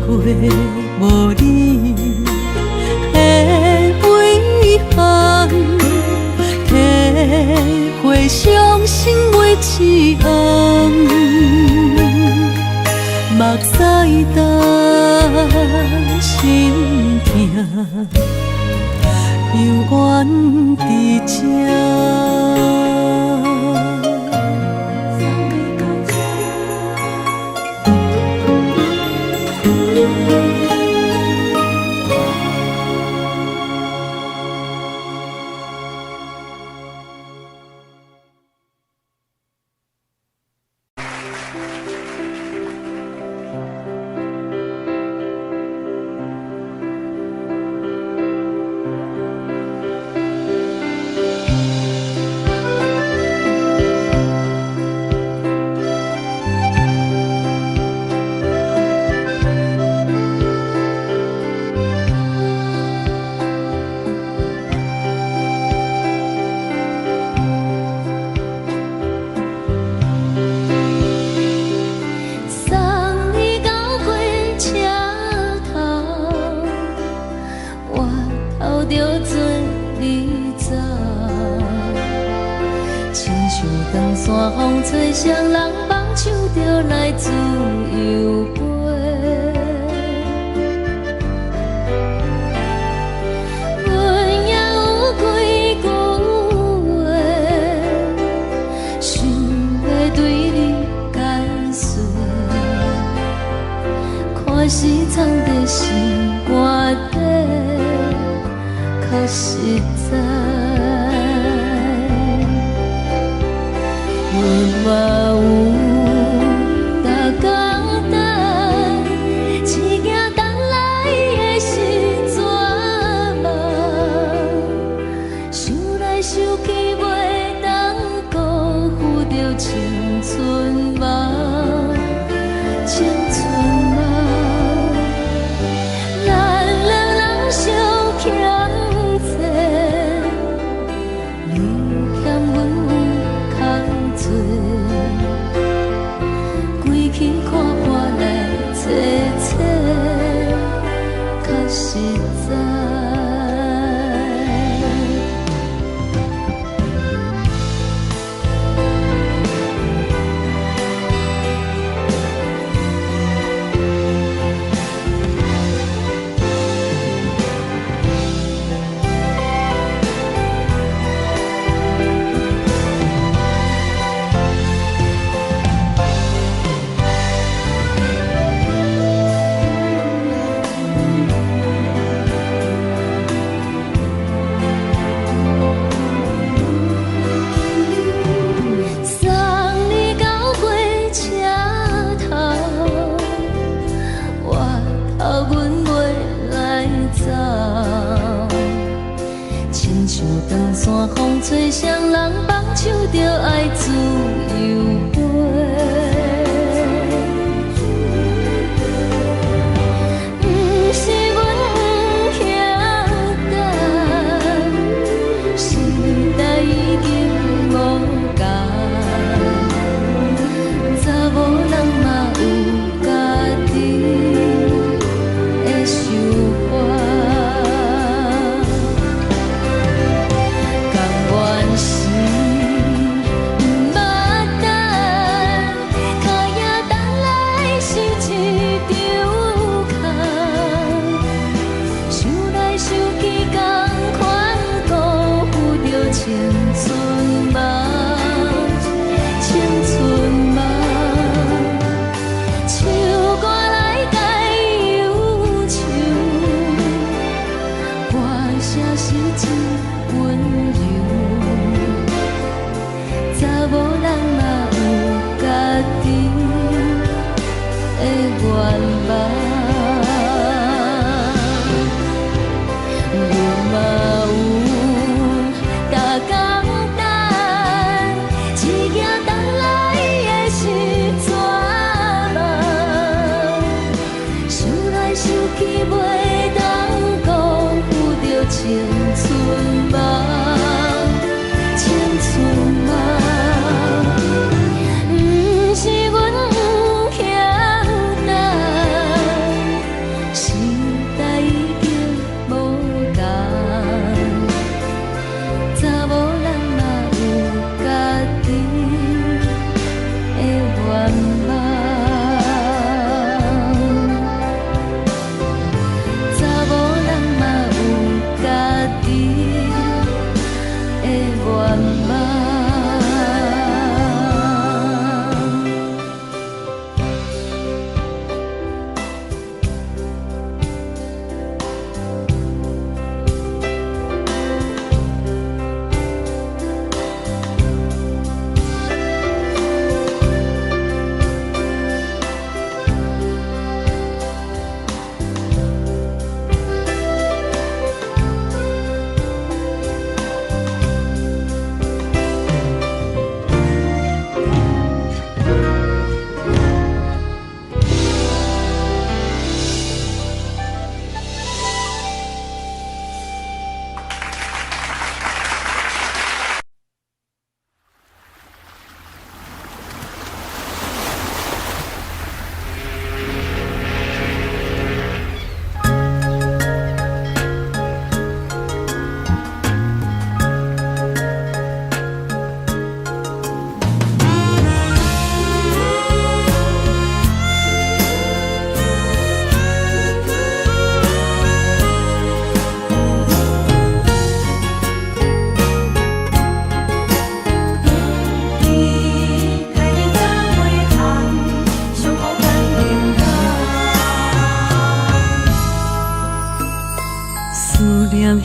过无你的遗憾，体会伤心袂一红，目屎担心痛，犹原伫这。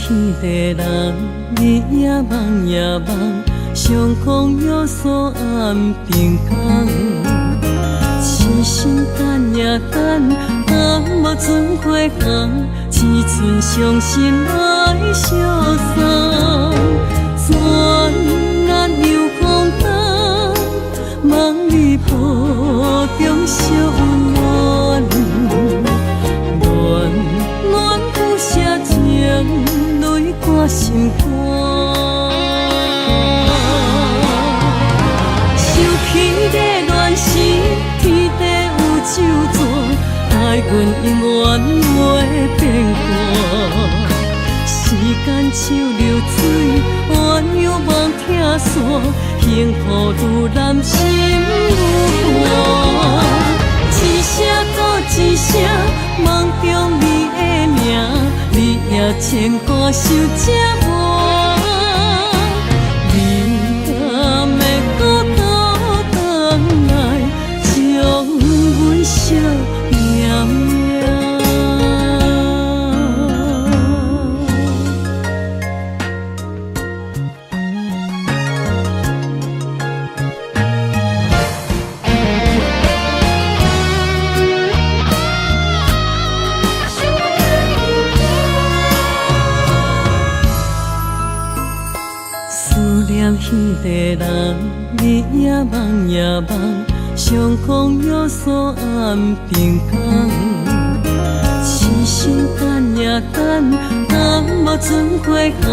迄个人，你也梦也梦，上空有锁暗平港。痴心等也等，若无船花红，只剩伤心来相送。转眼又空灯，梦里抱中小温暖，暖暖不舍情，泪挂心肝。想起的乱时，天地有咒詛，爱阮永远袂变卦。时间像流水，鸳鸯望听线，幸福愈难心愈寒。一声搁一声，梦中你的名，你也牵挂受折磨。你敢会搁倒转来，将阮惜命命？迄个人，你也梦也梦，上空有锁暗平港。痴心等也等，若无船花红，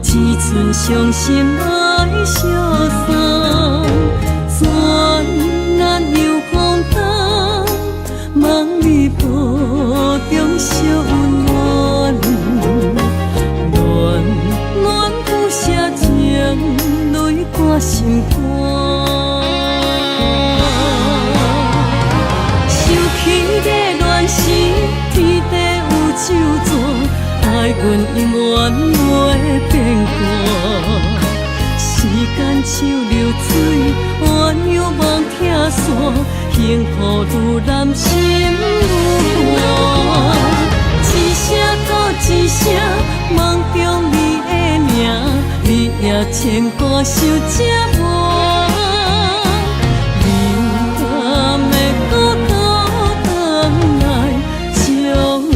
只剩伤心来相送。转眼又空灯，梦里抱中小温暖，暖暖不舍情，泪挂心肝。想起的乱时，天地有咒詛，爱阮永远袂变卦。时间像流水，鸳鸯望听线，幸福愈难心愈寒。一声搁一声，梦中你的名，你也牵挂受折磨。你敢会搁倒转来，将阮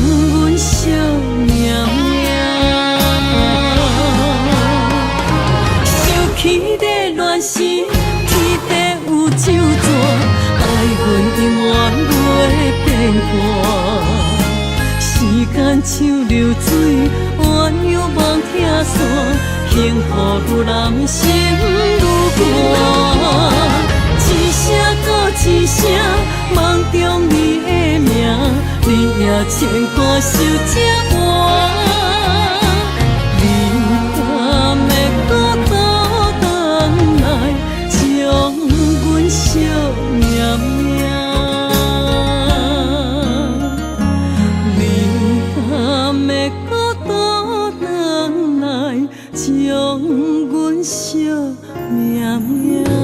惜命命？想起的乱时，天地有咒詛，爱阮永远袂变卦。时间像流水，鸳鸯望听线，幸福愈难心愈寒。一声搁一声，梦中你的名，你也牵挂受折磨。你敢会搁倒转来，将阮惜命命？会搁倒转来，将阮惜命命。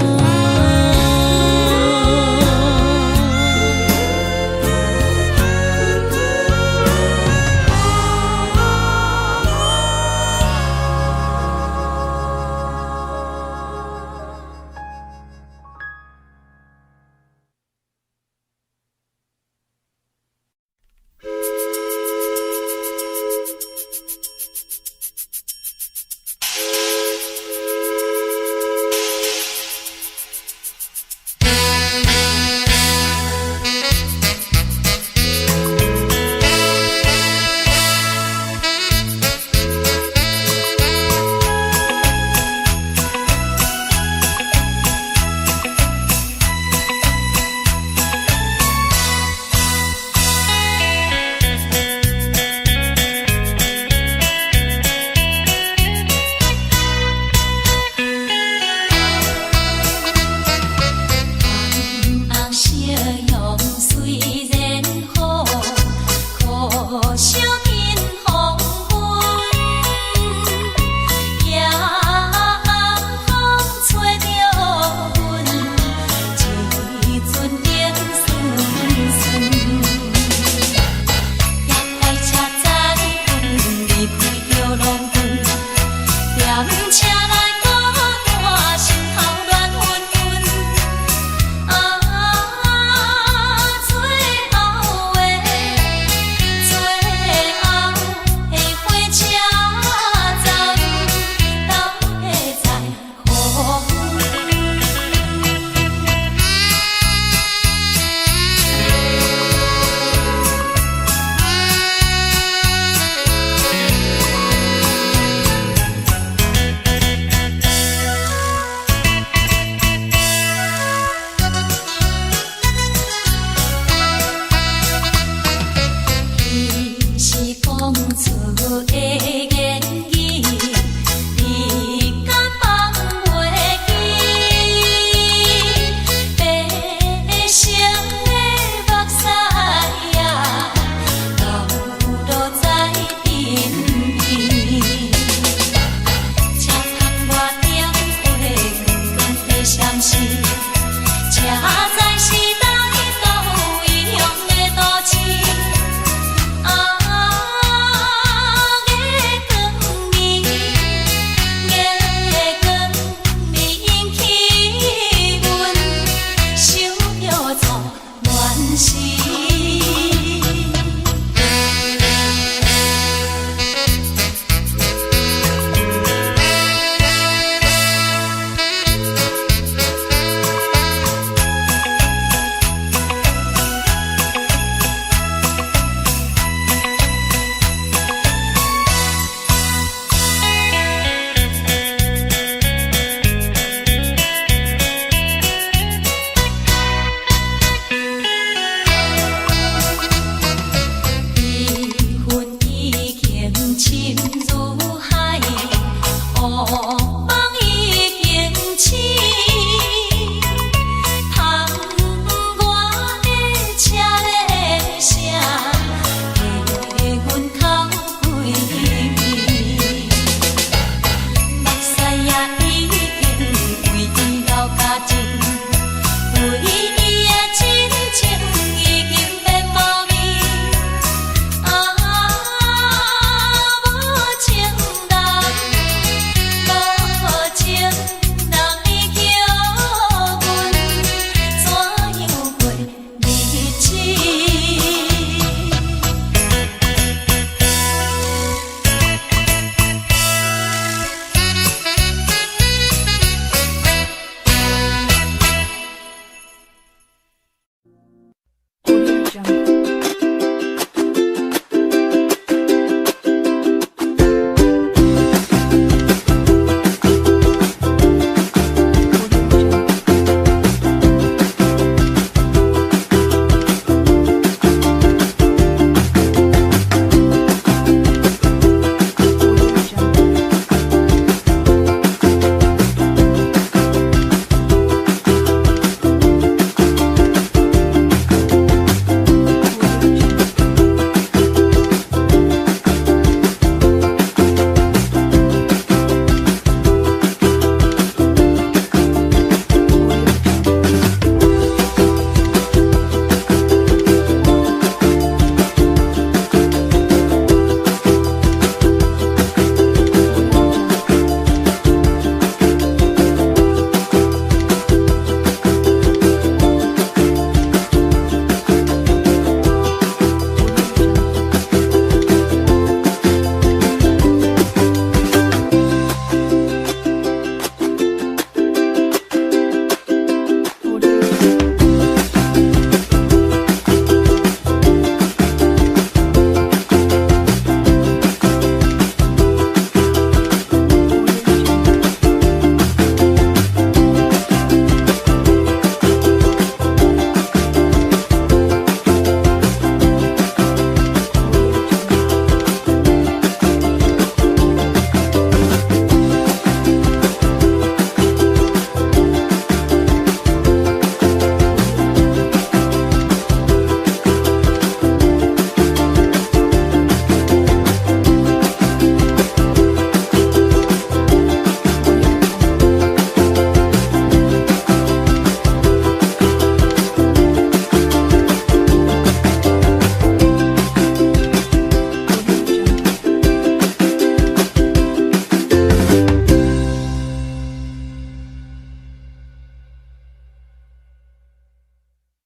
暂时，车载时代到有异乡的都市。月光暝，月光暝引起阮想着错乱世。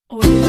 我。